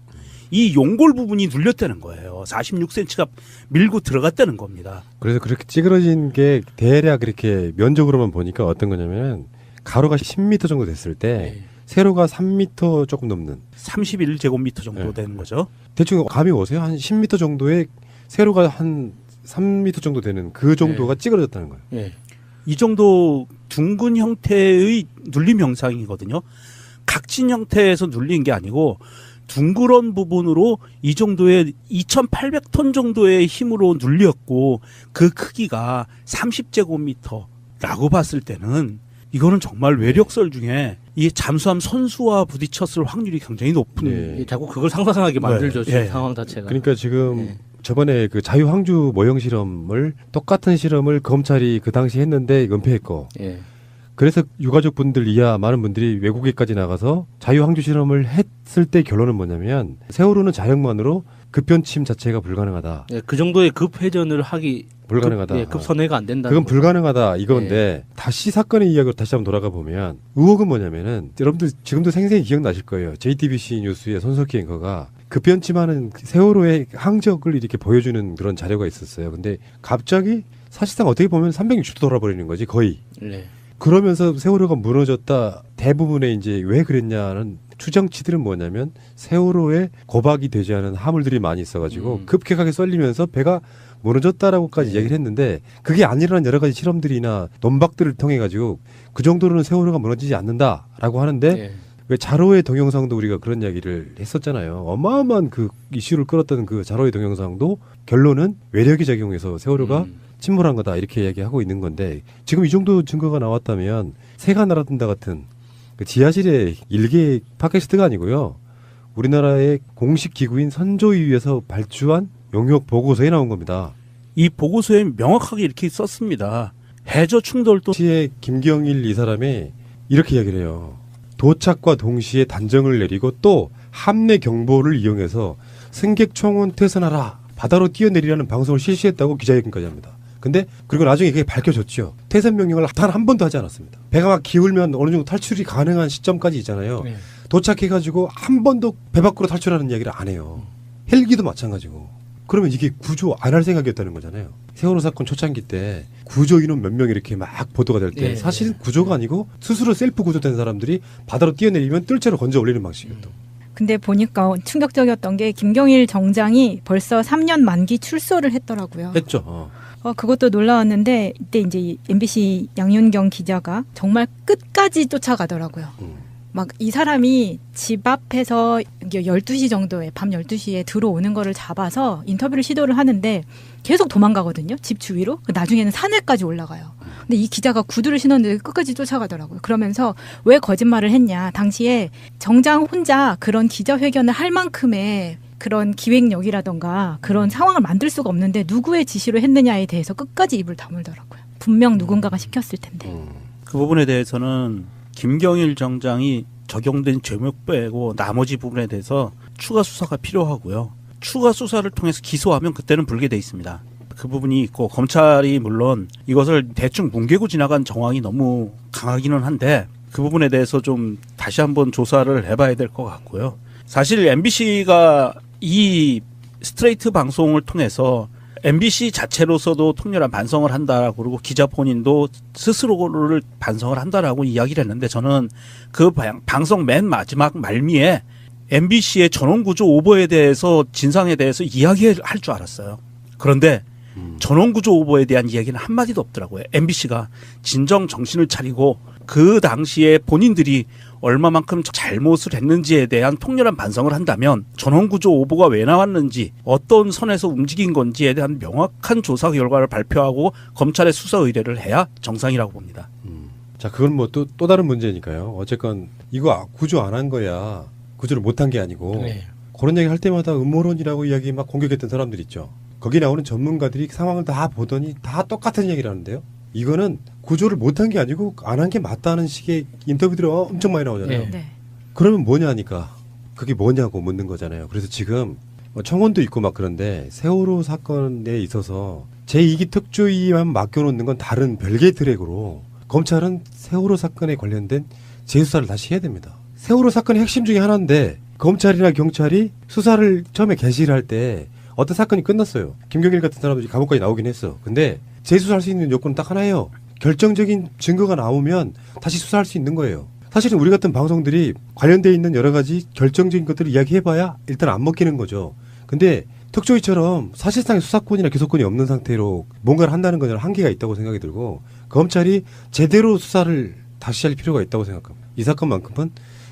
이 용골 부분이 눌렸다는 거예요. 46cm가 밀고 들어갔다는 겁니다. 그래서 그렇게 찌그러진 게 대략 그렇게 면적으로만 보니까 어떤 거냐면 가로가 10m 정도 됐을 때 세로가 3m 조금 넘는 31제곱미터 정도 되는 거죠. 대충 감이 오세요? 한 10m 정도의 세로가 한 3m 정도 되는 그 정도가 찌그러졌다는 거예요. 예. 이 정도 둥근 형태의 눌림 형상이거든요. 각진 형태에서 눌린 게 아니고 둥그런 부분으로 이 정도의 2,800톤 정도의 힘으로 눌렸고 그 크기가 30제곱미터라고 봤을 때는 이거는 정말 외력설 중에 이 잠수함 선수와 부딪혔을 확률이 굉장히 높은. 예, 자꾸 그걸 상상하게 만들죠. 지금 예. 상황 자체가. 그러니까 지금 저번에 그 자유항주 모형 실험을 똑같은 실험을 검찰이 그 당시 했는데 은폐했고 예. 그래서 유가족 분들 이하 많은 분들이 외국에까지 나가서 자유항주 실험을 했을 때 결론은 뭐냐면 세월호는 자력만으로 급변침 자체가 불가능하다. 예, 그 정도의 급회전을 하기 불가능하다. 급선회가 안 된다. 그건 불가능하다 이건데 다시 사건의 이야기로 다시 한번 돌아가 보면 의혹은 뭐냐면은 여러분들 지금도 생생히 기억나실 거예요. JTBC 뉴스의 손석희 앵커가 급변침하는 세월호의 항적을 이렇게 보여주는 그런 자료가 있었어요. 근데 갑자기 사실상 어떻게 보면 360도 돌아버리는 거지 거의. 네. 그러면서 세월호가 무너졌다. 대부분의 이제 왜 그랬냐는 추정치들은 뭐냐면 세월호에 고박이 되지 않은 화물들이 많이 있어가지고 급격하게 쏠리면서 배가 무너졌다라고까지 얘기를 했는데 그게 아니라는 여러 가지 실험들이나 논박들을 통해 가지고 그 정도로는 세월호가 무너지지 않는다라고 하는데 왜 자로의 동영상도 우리가 그런 이야기를 했었잖아요. 어마어마한 그 이슈를 끌었던 그 자로의 동영상도 결론은 외력이 작용해서 세월호가 침몰한 거다 이렇게 얘기하고 있는 건데 지금 이 정도 증거가 나왔다면 새가 날아든다 같은 그 지하실의 일개 팟캐스트가 아니고요. 우리나라의 공식 기구인 선조위에서 발주한 용역 보고서에 나온 겁니다. 이 보고서에 명확하게 이렇게 썼습니다. 해저 충돌도 시의 김경일 이 사람이 이렇게 이야기를 해요. 도착과 동시에 단정을 내리고 또 함내 경보를 이용해서 승객 총원 퇴선하라 바다로 뛰어내리라는 방송을 실시했다고 기자회견까지 합니다. 근데 그리고 나중에 그게 밝혀졌죠. 퇴선 명령을 단 한 번도 하지 않았습니다. 배가 막 기울면 어느 정도 탈출이 가능한 시점까지 있잖아요. 도착해가지고 한 번도 배 밖으로 탈출하는 이야기를 안 해요. 헬기도 마찬가지고. 그러면 이게 구조 안 할 생각이었다는 거잖아요. 세월호 사건 초창기 때 구조 인원 몇 명 이렇게 막 보도가 될 때 사실 구조가 아니고 스스로 셀프 구조된 사람들이 바다로 뛰어내리면 뜰채로 건져 올리는 방식이었던. 근데 보니까 충격적이었던 게 김경일 정장이 벌써 3년 만기 출소를 했더라고요. 했죠. 그것도 놀라웠는데 이때 이제 MBC 양윤경 기자가 정말 끝까지 쫓아가더라고요. 막 이 사람이 집 앞에서 12시 정도에 밤 12시에 들어오는 거를 잡아서 인터뷰를 시도를 하는데 계속 도망가거든요. 집 주위로. 나중에는 산에까지 올라가요. 근데 이 기자가 구두를 신었는데 끝까지 쫓아가더라고요. 그러면서 왜 거짓말을 했냐. 당시에 정장 혼자 그런 기자회견을 할 만큼의 그런 기획력이라던가 그런 상황을 만들 수가 없는데 누구의 지시로 했느냐에 대해서 끝까지 입을 다물더라고요. 분명 누군가가 시켰을 텐데. 그 부분에 대해서는 김경일 정장이 적용된 죄목 빼고 나머지 부분에 대해서 추가 수사가 필요하고요. 추가 수사를 통해서 기소하면 그때는 불게 돼 있습니다. 그 부분이 있고 검찰이 물론 이것을 대충 뭉개고 지나간 정황이 너무 강하기는 한데 그 부분에 대해서 좀 다시 한번 조사를 해봐야 될 것 같고요. 사실 MBC가 이 스트레이트 방송을 통해서 MBC 자체로서도 통렬한 반성을 한다라고 그러고 기자 본인도 스스로를 반성을 한다라고 이야기를 했는데 저는 그 방송 맨 마지막 말미에 MBC의 전원구조 오버에 대해서 진상에 대해서 이야기할 줄 알았어요. 그런데 전원구조 오버에 대한 이야기는 한마디도 없더라고요. MBC가 진정 정신을 차리고 그 당시에 본인들이 얼마만큼 잘못을 했는지에 대한 통렬한 반성을 한다면 전원구조 오보가 왜 나왔는지 어떤 선에서 움직인 건지에 대한 명확한 조사 결과를 발표하고 검찰에 수사 의뢰를 해야 정상이라고 봅니다. 자, 그건 뭐 또 다른 문제니까요. 어쨌건 이거 구조 안 한 거야. 구조를 못한 게 아니고 네. 그런 얘기 할 때마다 음모론이라고 이야기 막 공격했던 사람들 있죠. 거기 나오는 전문가들이 상황을 다 보더니 다 똑같은 얘기를 하는데요. 이거는 구조를 못한 게 아니고 안 한 게 맞다는 식의 인터뷰들이 엄청 많이 나오잖아요. 네. 그러면 뭐냐니까 그게 뭐냐고 묻는 거잖아요. 그래서 지금 뭐 청원도 있고 막 그런데 세월호 사건에 있어서 제2기 특조위만 맡겨놓는 건 다른 별개의 트랙으로 검찰은 세월호 사건에 관련된 재수사를 다시 해야 됩니다. 세월호 사건의 핵심 중에 하나인데 검찰이나 경찰이 수사를 처음에 개시를 할 때 어떤 사건이 끝났어요. 김경일 같은 사람들이 감옥까지 나오긴 했어. 근데 재수사할 수 있는 요건은 딱 하나예요. 결정적인 증거가 나오면 다시 수사할 수 있는 거예요. 사실은 우리 같은 방송들이 관련돼 있는 여러 가지 결정적인 것들을 이야기해봐야 일단 안 먹히는 거죠. 근데 특조위처럼 사실상의 수사권이나 기소권이 없는 상태로 뭔가를 한다는 건 한계가 있다고 생각이 들고 검찰이 제대로 수사를 다시 할 필요가 있다고 생각합니다. 이 사건만큼은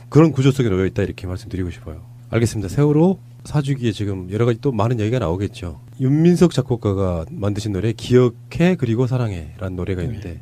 그런 구조 속에 놓여 있다 이렇게 말씀드리고 싶어요. 알겠습니다. 세월호 사주기에 지금 여러 가지 또 많은 얘기가 나오겠죠. 윤민석 작곡가가 만드신 노래 기억해 그리고 사랑해라는 노래가 있는데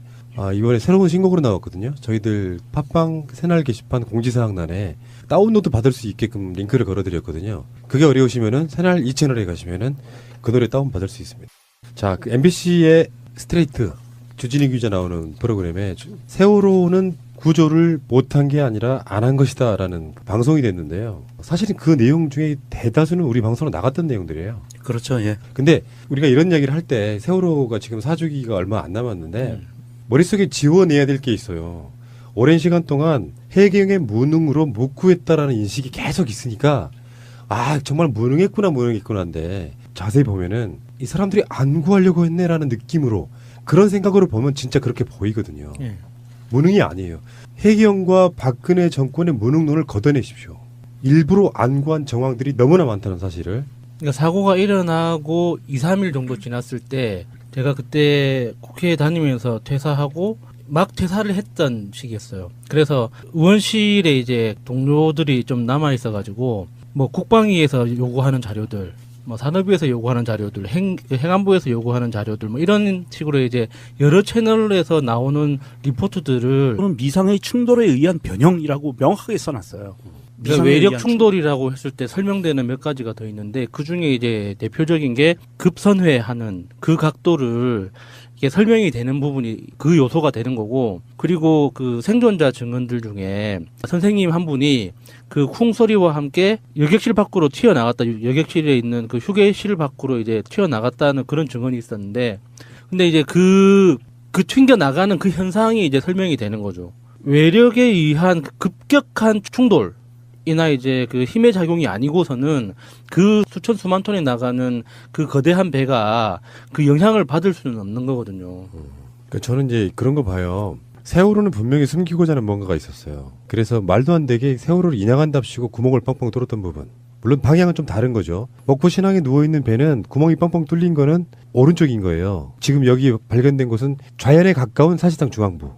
이번에 새로운 신곡으로 나왔거든요. 저희들 팟빵 새날 게시판 공지사항란에 다운로드 받을 수 있게끔 링크를 걸어드렸거든요. 그게 어려우시면은 새날 2채널에 가시면은 그 노래 다운 받을 수 있습니다. 자, 그 MBC의 스트레이트 주진희 기자 나오는 프로그램에 세월호는 구조를 못한 게 아니라 안 한 것이다라는 방송이 됐는데요. 사실은 그 내용 중에 대다수는 우리 방송으로 나갔던 내용들이에요. 그렇죠. 예. 근데 우리가 이런 이야기를 할 때 세월호가 지금 사주기가 얼마 안 남았는데 머릿속에 지워내야 될 게 있어요. 오랜 시간 동안 해경의 무능으로 못 구했다라는 인식이 계속 있으니까 정말 무능했구나인데 자세히 보면은 이 사람들이 안 구하려고 했네라는 느낌으로 그런 생각으로 보면 진짜 그렇게 보이거든요. 무능이 아니에요. 해경과 박근혜 정권의 무능론을 걷어내십시오. 일부러 안 구한 정황들이 너무나 많다는 사실을. 그러니까 사고가 일어나고 2, 3일 정도 지났을 때 제가 그때 국회에 다니면서 퇴사하고 막 퇴사를 했던 시기였어요. 그래서 의원실에 이제 동료들이 좀 남아 있어가지고 뭐 국방위에서 요구하는 자료들, 뭐 산업위에서 요구하는 자료들, 행안부에서 요구하는 자료들, 뭐 이런 식으로 이제 여러 채널에서 나오는 리포트들을 또는 미상의 충돌에 의한 변형이라고 명확하게 써놨어요. 그러니까 외력 충돌이라고 했을 때 설명되는 몇 가지가 더 있는데 그 중에 이제 대표적인 게 급선회하는 그 각도를 이게 설명이 되는 부분이 그 요소가 되는 거고, 그리고 그 생존자 증언들 중에 선생님 한 분이 그 쿵 소리와 함께 여객실 밖으로 튀어나갔다, 여객실에 있는 그 휴게실 밖으로 이제 튀어나갔다는 그런 증언이 있었는데, 근데 이제 그 튕겨나가는 그 현상이 이제 설명이 되는 거죠. 외력에 의한 급격한 충돌 이나 이제 그 힘의 작용이 아니고서는 그 수천 수만 톤이 나가는 그 거대한 배가 그 영향을 받을 수는 없는 거거든요. 그러니까 저는 이제 그런 거 봐요. 세월호는 분명히 숨기고자 하는 뭔가가 있었어요. 그래서 말도 안 되게 세월호를 인양한답시고 구멍을 뻥뻥 뚫었던 부분. 물론 방향은 좀 다른 거죠. 먹고 신항에 누워있는 배는 구멍이 뻥뻥 뚫린 거는 오른쪽인 거예요. 지금 여기 발견된 곳은 좌연에 가까운 사실상 중앙부.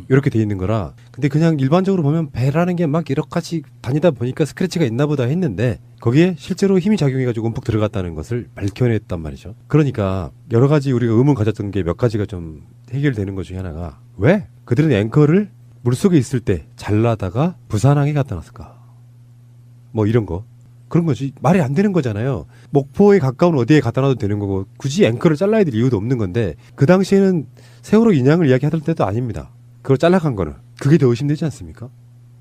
이렇게 돼 있는 거라. 근데 그냥 일반적으로 보면 배라는 게 막 여러 가지 다니다 보니까 스크래치가 있나 보다 했는데 거기에 실제로 힘이 작용해가지고 움푹 들어갔다는 것을 밝혀냈단 말이죠. 그러니까 여러 가지 우리가 의문 가졌던 게 몇 가지가 좀 해결되는 것 중에 하나가 왜 그들은 앵커를 물속에 있을 때 잘라다가 부산항에 갖다 놨을까? 뭐 이런 거. 그런 거지. 말이 안 되는 거잖아요. 목포에 가까운 어디에 갖다 놔도 되는 거고 굳이 앵커를 잘라야 될 이유도 없는 건데 그 당시에는 세월호 인양을 이야기하던 때도 아닙니다. 그걸 잘라간 거는. 그게 더 의심되지 않습니까?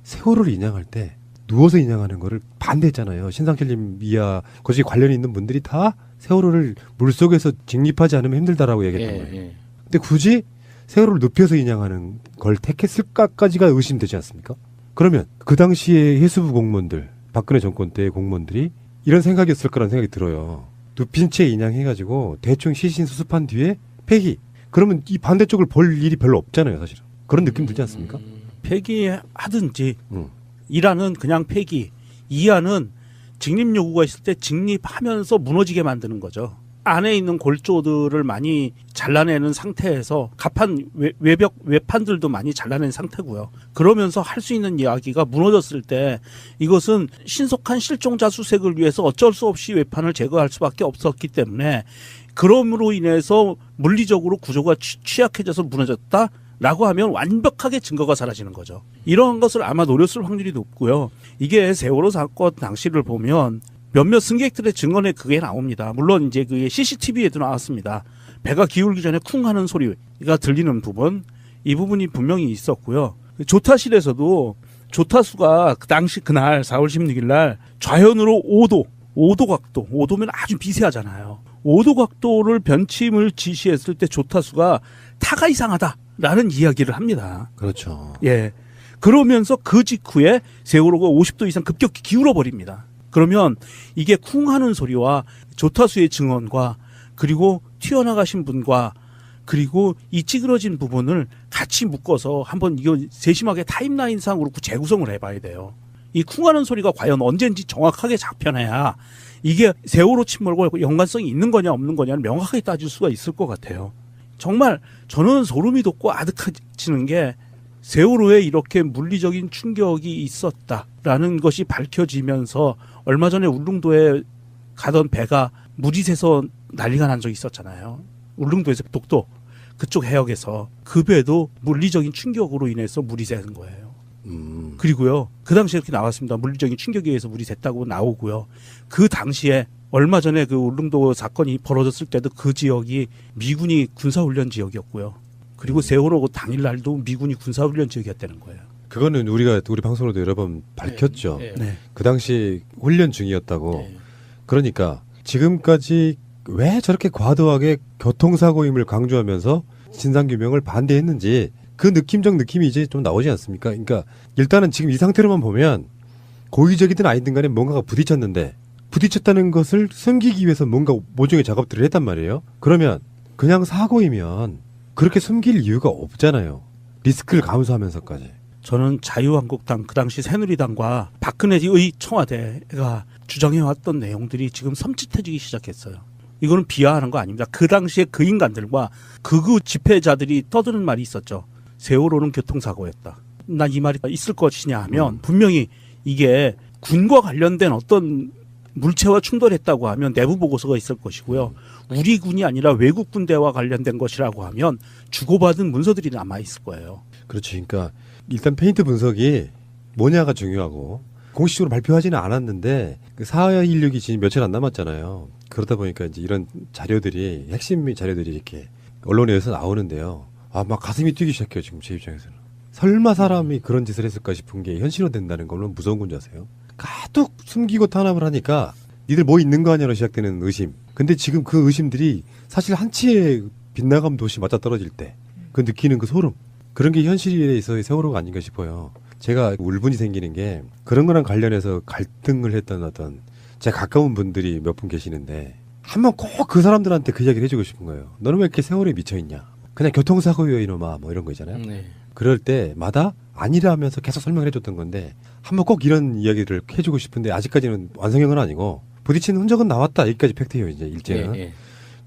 세월호를 인양할 때 누워서 인양하는 거를 반대했잖아요. 신상철님 이하 거기 관련이 있는 분들이 다 세월호를 물속에서 직립하지 않으면 힘들다라고 얘기했단 말이에요. 근데 굳이 세월호를 눕혀서 인양하는 걸 택했을까까지가 의심되지 않습니까? 그러면 그 당시에 해수부 공무원들, 박근혜 정권 때의 공무원들이 이런 생각이었을 거라는 생각이 들어요. 눕힌 채 인양해가지고 대충 시신 수습한 뒤에 폐기. 그러면 이 반대쪽을 볼 일이 별로 없잖아요, 사실은. 그런 느낌 들지 않습니까? 폐기하든지 1화는 그냥 폐기, 2화는 직립 요구가 있을 때 직립하면서 무너지게 만드는 거죠. 안에 있는 골조들을 많이 잘라내는 상태에서 갑판 외판들도 많이 잘라낸 상태고요. 그러면서 할 수 있는 이야기가 무너졌을 때 이것은 신속한 실종자 수색을 위해서 어쩔 수 없이 외판을 제거할 수밖에 없었기 때문에 그럼으로 인해서 물리적으로 구조가 취약해져서 무너졌다? 라고 하면 완벽하게 증거가 사라지는 거죠. 이러한 것을 아마 노렸을 확률이 높고요. 이게 세월호 사건 당시를 보면 몇몇 승객들의 증언에 그게 나옵니다. 물론 이제 그게 CCTV에도 나왔습니다. 배가 기울기 전에 쿵 하는 소리가 들리는 부분, 이 부분이 분명히 있었고요. 조타실에서도 조타수가 그 당시 그날 4월 16일 날 좌현으로 5도 각도, 5도면 아주 미세하잖아요. 5도 각도를 변침을 지시했을 때 조타수가 타가 이상하다라는 이야기를 합니다. 그렇죠. 예. 그러면서 그 직후에 세월호가 50도 이상 급격히 기울어 버립니다. 그러면 이게 쿵 하는 소리와 조타수의 증언과 그리고 튀어나가신 분과 그리고 이 찌그러진 부분을 같이 묶어서 한번 이거 세심하게 타임라인상으로 재구성을 해봐야 돼요. 이 쿵 하는 소리가 과연 언젠지 정확하게 잡혀내야 이게 세월호 침몰과 연관성이 있는 거냐 없는 거냐를 명확하게 따질 수가 있을 것 같아요. 정말 저는 소름이 돋고 아득해지는 게 세월호에 이렇게 물리적인 충격이 있었다라는 것이 밝혀지면서 얼마 전에 울릉도에 가던 배가 물이 새서 난리가 난 적이 있었잖아요. 울릉도에서 독도 그쪽 해역에서 그 배도 물리적인 충격으로 인해서 물이 새는 거예요. 그리고요. 그 당시에 이렇게 나왔습니다. 물리적인 충격에 의해서 물이 샜다고 나오고요. 그 당시에 얼마 전에 그 울릉도 사건이 벌어졌을 때도 그 지역이 미군이 군사훈련 지역이었고요. 그리고 세월호 당일날도 미군이 군사훈련 지역이었다는 거예요. 그거는 우리 방송으로도 여러 번 밝혔죠. 네. 그 당시 훈련 중이었다고. 그러니까 지금까지 왜 저렇게 과도하게 교통사고임을 강조하면서 진상규명을 반대했는지 그 느낌적 느낌이 이제 좀 나오지 않습니까? 그러니까 일단은 지금 이 상태로만 보면 고의적이든 아니든 간에 뭔가가 부딪혔는데 부딪혔다는 것을 숨기기 위해서 뭔가 모종의 작업들을 했단 말이에요. 그러면 그냥 사고이면 그렇게 숨길 이유가 없잖아요. 리스크를 감수하면서까지. 저는 자유한국당 그 당시 새누리당과 박근혜의 청와대가 주장해왔던 내용들이 지금 섬찟해지기 시작했어요. 이거는 비하하는 거 아닙니다. 그 당시에 그 인간들과 극우 집회자들이 떠드는 말이 있었죠. 세월호는 교통사고였다. 난 이 말이 있을 것이냐 하면 분명히 이게 군과 관련된 어떤 물체와 충돌했다고 하면 내부 보고서가 있을 것이고요. 우리 군이 아니라 외국 군대와 관련된 것이라고 하면 주고받은 문서들이 남아 있을 거예요. 그렇지. 그러니까 일단 페인트 분석이 뭐냐가 중요하고 공식적으로 발표하지는 않았는데 그 4.16이 지금 며칠 안 남았잖아요. 그러다 보니까 이제 이런 자료들이 핵심 자료들이 이렇게 언론에서 나오는데요. 아, 막 가슴이 뛰기 시작해요. 지금 제 입장에서는. 설마 사람이 그런 짓을 했을까 싶은 게 현실화된다는 건 얼마나 무서운 건지 아세요? 가득 숨기고 탄압을 하니까 니들 뭐 있는 거 아니야로 시작되는 의심. 근데 지금 그 의심들이 사실 한치의 빗나감 도시 맞아 떨어질 때 그 느끼는 그 소름. 그런 게 현실에 있어의 세월호가 아닌가 싶어요. 제가 울분이 생기는 게 그런 거랑 관련해서 갈등을 했던 어떤 제 가까운 분들이 몇 분 계시는데 한번 꼭 그 사람들한테 그 이야기를 해주고 싶은 거예요. 너는 왜 이렇게 세월호에 미쳐있냐. 그냥 교통사고요 이놈아 뭐 이런 거 있잖아요. 네. 그럴 때마다 아니라면서 계속 설명을 해줬던 건데 한번 꼭 이런 이야기를 해주고 싶은데 아직까지는 완성형은 아니고 부딪히는 흔적은 나왔다. 여기까지 팩트예요 이제 일제는. 네.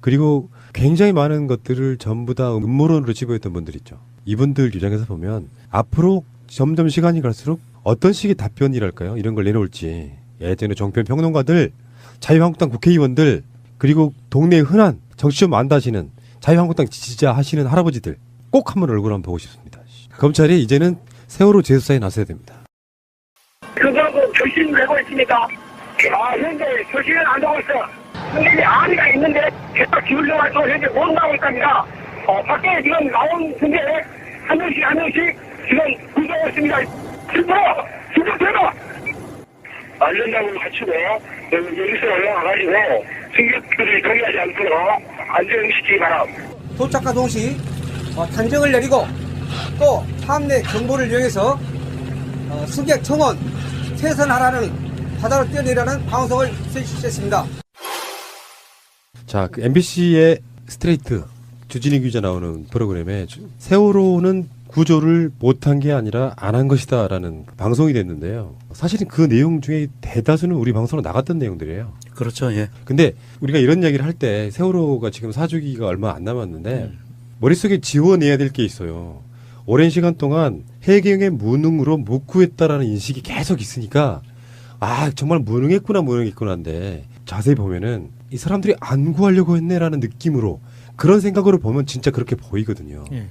그리고 굉장히 많은 것들을 전부 다 음모론으로 집어했던 분들 있죠. 이분들 유장에서 보면 앞으로 점점 시간이 갈수록 어떤 식의 답변이랄까요? 이런 걸 내놓을지 예전에 정편 평론가들, 자유한국당 국회의원들 그리고 동네에 흔한 정치 좀 안다시는 자유한국당 지지자 하시는 할아버지들 꼭 한번 얼굴 한번 보고 싶습니다. 검찰이 이제는 세월호 재수사에 나서야 됩니다. 그거 조심 내고 있습니까? 현재 소식은 안 나오고 있어. 승객이 안위가 있는데 계속 기울여가지고 현재 못 나오고 있답니다. 밖에 지금 나온 승객 한 명씩 지금 구조하고 있습니다. 지금 제가 안전장을 갖추고 여기서 올라와가지고 승객들이 동의하지 않도록 안전시키기 바랍니다. 도착과 동시 단정을 내리고 또 함내 경보를 이용해서 승객 청원 퇴선하라는 바다로 뛰어내리라는 방송을 실시했습니다. 자, 그 MBC의 스트레이트 주진희 기자 나오는 프로그램에 세월호는 구조를 못한 게 아니라 안 한 것이다라는 방송이 됐는데요. 사실은 그 내용 중에 대다수는 우리 방송으로 나갔던 내용들이에요. 그렇죠. 예. 근데 우리가 이런 이야기를 할 때 세월호가 지금 사주기가 얼마 안 남았는데 머릿속에 지워내야 될 게 있어요. 오랜 시간 동안 해경의 무능으로 못 구했다라는 인식이 계속 있으니까 정말 무능했구나인데 자세히 보면은 이 사람들이 안 구하려고 했네라는 느낌으로 그런 생각으로 보면 진짜 그렇게 보이거든요. 예.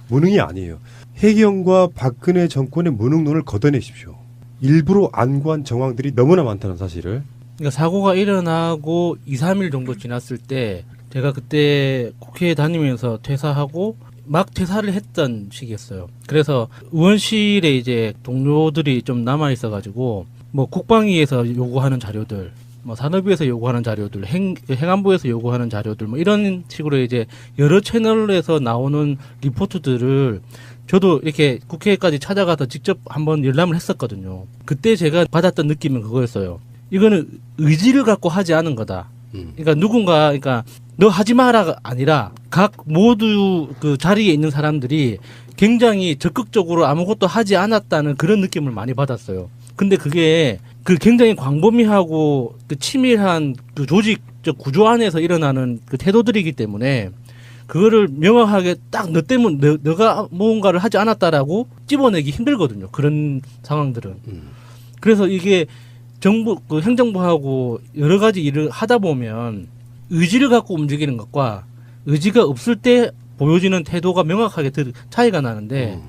무능이 아니에요. 해경과 박근혜 정권의 무능론을 걷어내십시오. 일부러 안 구한 정황들이 너무나 많다는 사실을. 그러니까 사고가 일어나고 2, 3일 정도 지났을 때 제가 그때 국회에 다니면서 퇴사하고 막 퇴사를 했던 시기였어요. 그래서 의원실에 이제 동료들이 좀 남아 있어가지고 뭐 국방위에서 요구하는 자료들, 뭐 산업위에서 요구하는 자료들, 행안부에서 요구하는 자료들, 뭐 이런 식으로 이제 여러 채널에서 나오는 리포트들을 저도 이렇게 국회까지 찾아가서 직접 한번 열람을 했었거든요. 그때 제가 받았던 느낌은 그거였어요. 이거는 의지를 갖고 하지 않은 거다. 그러니까 너 하지 마라가 아니라 각 모두 그 자리에 있는 사람들이 굉장히 적극적으로 아무것도 하지 않았다는 그런 느낌을 많이 받았어요. 근데 그게 그 굉장히 광범위하고 그 치밀한 그 조직적 구조 안에서 일어나는 그 태도들이기 때문에 그거를 명확하게 딱 너 때문에 너가 무언가를 하지 않았다라고 집어내기 힘들거든요. 그런 상황들은. 그래서 이게 정부, 그 행정부하고 여러 가지 일을 하다 보면 의지를 갖고 움직이는 것과 의지가 없을 때 보여지는 태도가 명확하게 차이가 나는데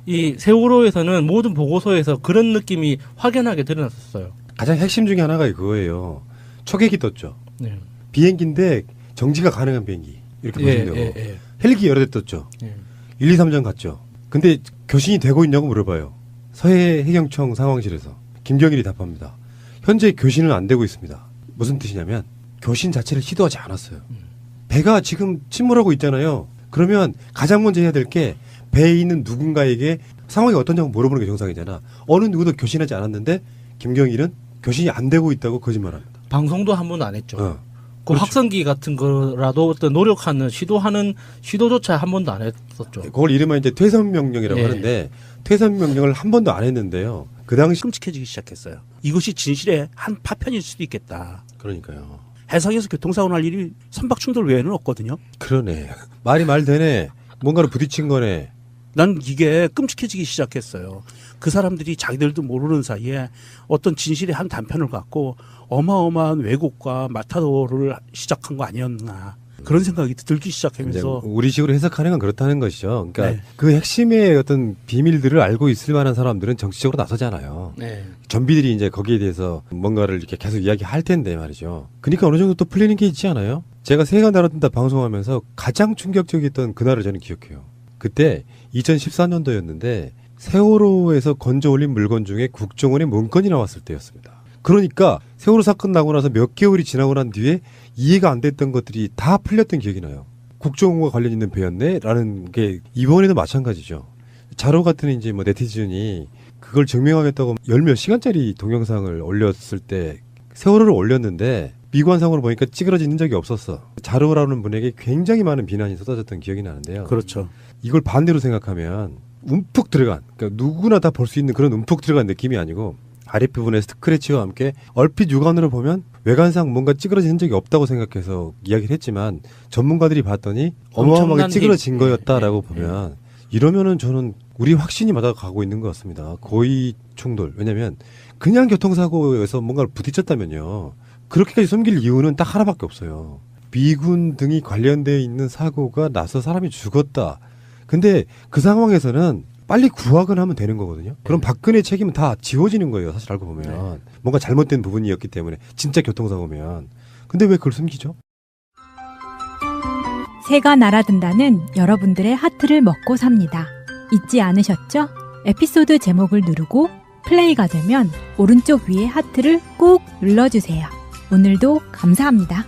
이 세월호에서는 모든 보고서에서 그런 느낌이 확연하게 드러났었어요. 가장 핵심 중에 하나가 그거예요. 초계기 떴죠. 네. 비행기인데 정지가 가능한 비행기. 이렇게 보시면 되고. 헬기 여러 대 떴죠. 1, 2, 3전 갔죠. 근데 교신이 되고 있냐고 물어봐요. 서해 해경청 상황실에서. 김경일이 답합니다. 현재 교신은 안 되고 있습니다. 무슨 뜻이냐면 교신 자체를 시도하지 않았어요. 배가 지금 침몰하고 있잖아요. 그러면 가장 먼저 해야 될 게 배에 있는 누군가에게 상황이 어떠냐고 물어보는 게 정상이잖아. 어느 누구도 교신하지 않았는데 김경일은 교신이 안 되고 있다고 거짓말합니다. 방송도 한 번도 안 했죠. 그 그렇죠. 확성기 같은 거라도 어떤 시도조차 한 번도 안 했었죠. 그걸 이름은 이제 퇴선 명령이라고 하는데 퇴선 명령을 한 번도 안 했는데요. 그 당시 끔찍해지기 시작했어요. 이것이 진실의 한 파편일 수도 있겠다. 그러니까요. 해상에서 교통사고 날 일이 선박충돌 외에는 없거든요. 그러네. 말이 말 되네. 뭔가를 부딪힌 거네. 난 이게 끔찍해지기 시작했어요. 그 사람들이 자기들도 모르는 사이에 어떤 진실의 한 단편을 갖고 어마어마한 왜곡과 마타도를 시작한 거 아니었나. 그런 생각이 들기 시작하면서 우리식으로 해석하는 건 그렇다는 것이죠. 그러니까 네. 그 핵심의 어떤 비밀들을 알고 있을 만한 사람들은 정치적으로 나서잖아요. 네. 전비들이 이제 거기에 대해서 뭔가를 이렇게 계속 이야기할 텐데 말이죠. 그러니까 어느 정도 또 풀리는 게 있지 않아요? 제가 세가 나라든다 방송하면서 가장 충격적이었던 그날을 저는 기억해요. 그때 2014년도였는데 세월호에서 건져 올린 물건 중에 국정원의 문건이 나왔을 때였습니다. 그러니까 세월호 사건 나고 나서 몇 개월이 지나고 난 뒤에 이해가 안 됐던 것들이 다 풀렸던 기억이 나요. 국정원과 관련 있는 배였네라는 게 이번에도 마찬가지죠. 자로 같은 이제 뭐 네티즌이 그걸 증명하겠다고 열몇 시간짜리 동영상을 올렸을 때 세월호를 올렸는데 미관상으로 보니까 찌그러지는 적이 없었어. 자로라는 분에게 굉장히 많은 비난이 쏟아졌던 기억이 나는데요. 그렇죠. 이걸 반대로 생각하면 움푹 들어간, 그러니까 누구나 다 볼 수 있는 그런 움푹 들어간 느낌이 아니고 아랫부분에 스크래치와 함께 얼핏 육안으로 보면 외관상 뭔가 찌그러진 흔적이 없다고 생각해서 이야기를 했지만 전문가들이 봤더니 어마어마하게 찌그러진 거였다라고 보면 이러면은 저는 우리 확신이 맞아가고 있는 것 같습니다. 고의 충돌. 왜냐면 그냥 교통사고에서 뭔가를 부딪혔다면요. 그렇게까지 숨길 이유는 딱 하나밖에 없어요. 미군 등이 관련되어 있는 사고가 나서 사람이 죽었다. 근데 그 상황에서는 빨리 구하거나 하면 되는 거거든요. 그럼 박근혜 책임은 다 지워지는 거예요. 사실 알고 보면. 뭔가 잘못된 부분이었기 때문에 진짜 교통사고면. 근데 왜 그걸 숨기죠? 새가 날아든다는 여러분들의 하트를 먹고 삽니다. 잊지 않으셨죠? 에피소드 제목을 누르고 플레이가 되면 오른쪽 위에 하트를 꾹 눌러주세요. 오늘도 감사합니다.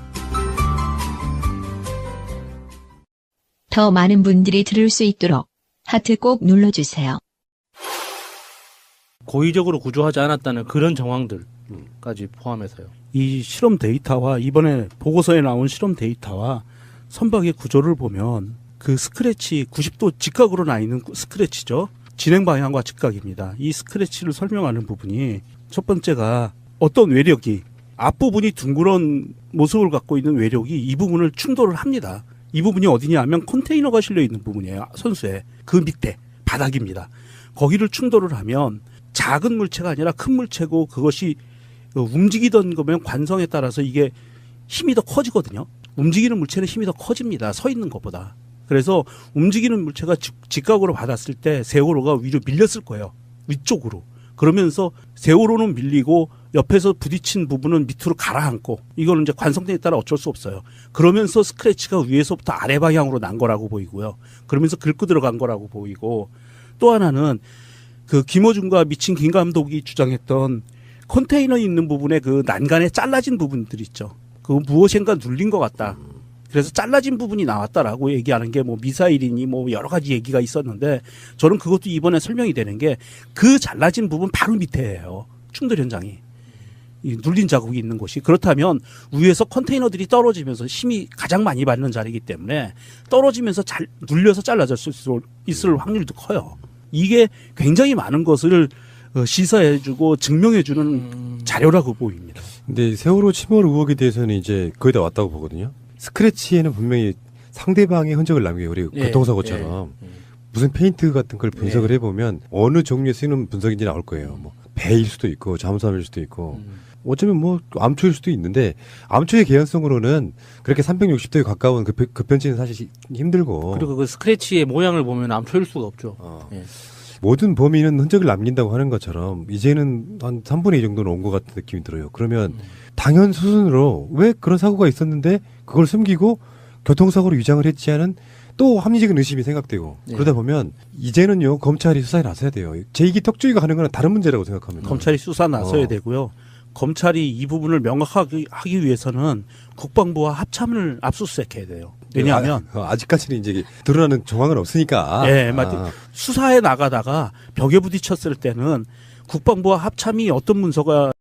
더 많은 분들이 들을 수 있도록 하트 꼭 눌러주세요. 고의적으로 구조하지 않았다는 그런 정황들까지 포함해서요. 이 실험 데이터와 이번에 보고서에 나온 실험 데이터와 선박의 구조를 보면 그 스크래치 90도 직각으로 나 있는 스크래치죠. 진행 방향과 직각입니다. 이 스크래치를 설명하는 부분이 첫 번째가 어떤 외력이 앞부분이 둥그런 모습을 갖고 있는 외력이 이 부분을 충돌을 합니다. 이 부분이 어디냐 하면 컨테이너가 실려 있는 부분이에요. 선수의 그 밑에 바닥입니다. 거기를 충돌을 하면 작은 물체가 아니라 큰 물체고 그것이 움직이던 거면 관성에 따라서 이게 힘이 더 커지거든요. 움직이는 물체는 힘이 더 커집니다. 서 있는 것보다. 그래서 움직이는 물체가 직각으로 받았을 때 세월호가 위로 밀렸을 거예요. 위쪽으로. 그러면서 세월호는 밀리고 옆에서 부딪힌 부분은 밑으로 가라앉고 이거는 이제 관성대에 따라 어쩔 수 없어요. 그러면서 스크래치가 위에서부터 아래 방향으로 난 거라고 보이고요. 그러면서 긁고 들어간 거라고 보이고 또 하나는 그 김어준과 미친 김 감독이 주장했던 컨테이너 있는 부분에 그 난간에 잘라진 부분들 있죠. 그 무엇인가 눌린 것 같다. 그래서 잘라진 부분이 나왔다라고 얘기하는 게 뭐 미사일이니 뭐 여러 가지 얘기가 있었는데 저는 그것도 이번에 설명이 되는 게 그 잘라진 부분 바로 밑에예요. 충돌 현장이. 이 눌린 자국이 있는 곳이. 그렇다면 위에서 컨테이너들이 떨어지면서 힘이 가장 많이 받는 자리이기 때문에 떨어지면서 눌려서 잘라질 수 있을 확률도 커요. 이게 굉장히 많은 것을 시사해주고 증명해주는 자료라고 보입니다. 근데 세월호 침몰 의혹에 대해서는 이제 거의 다 왔다고 보거든요. 스크래치에는 분명히 상대방의 흔적을 남겨요. 우리 교통사고처럼. 무슨 페인트 같은 걸 분석을 해보면 어느 종류에 쓰이는 분석인지 나올 거예요. 뭐 배일 수도 있고 잠수함일 수도 있고 어쩌면 뭐 암초일 수도 있는데 암초의 개연성으로는 그렇게 360도에 가까운 급변치는 사실 힘들고 그리고 그 스크래치의 모양을 보면 암초일 수가 없죠. 모든 범인은 흔적을 남긴다고 하는 것처럼 이제는 한 3분의 2 정도는 온 것 같은 느낌이 들어요. 그러면 당연 수순으로 왜 그런 사고가 있었는데 그걸 숨기고 교통사고로 위장을 했지 하는 또 합리적인 의심이 생각되고 그러다 보면 이제는요 검찰이 수사에 나서야 돼요. 제2기 턱주기가 가는 건 다른 문제라고 생각합니다. 검찰이 수사 나서야 되고요. 검찰이 이 부분을 명확하게 하기 위해서는 국방부와 합참을 압수수색해야 돼요. 왜냐하면 아직까지는 이제 드러나는 정황은 없으니까. 예, 수사에 나가다가 벽에 부딪혔을 때는 국방부와 합참이 어떤 문서가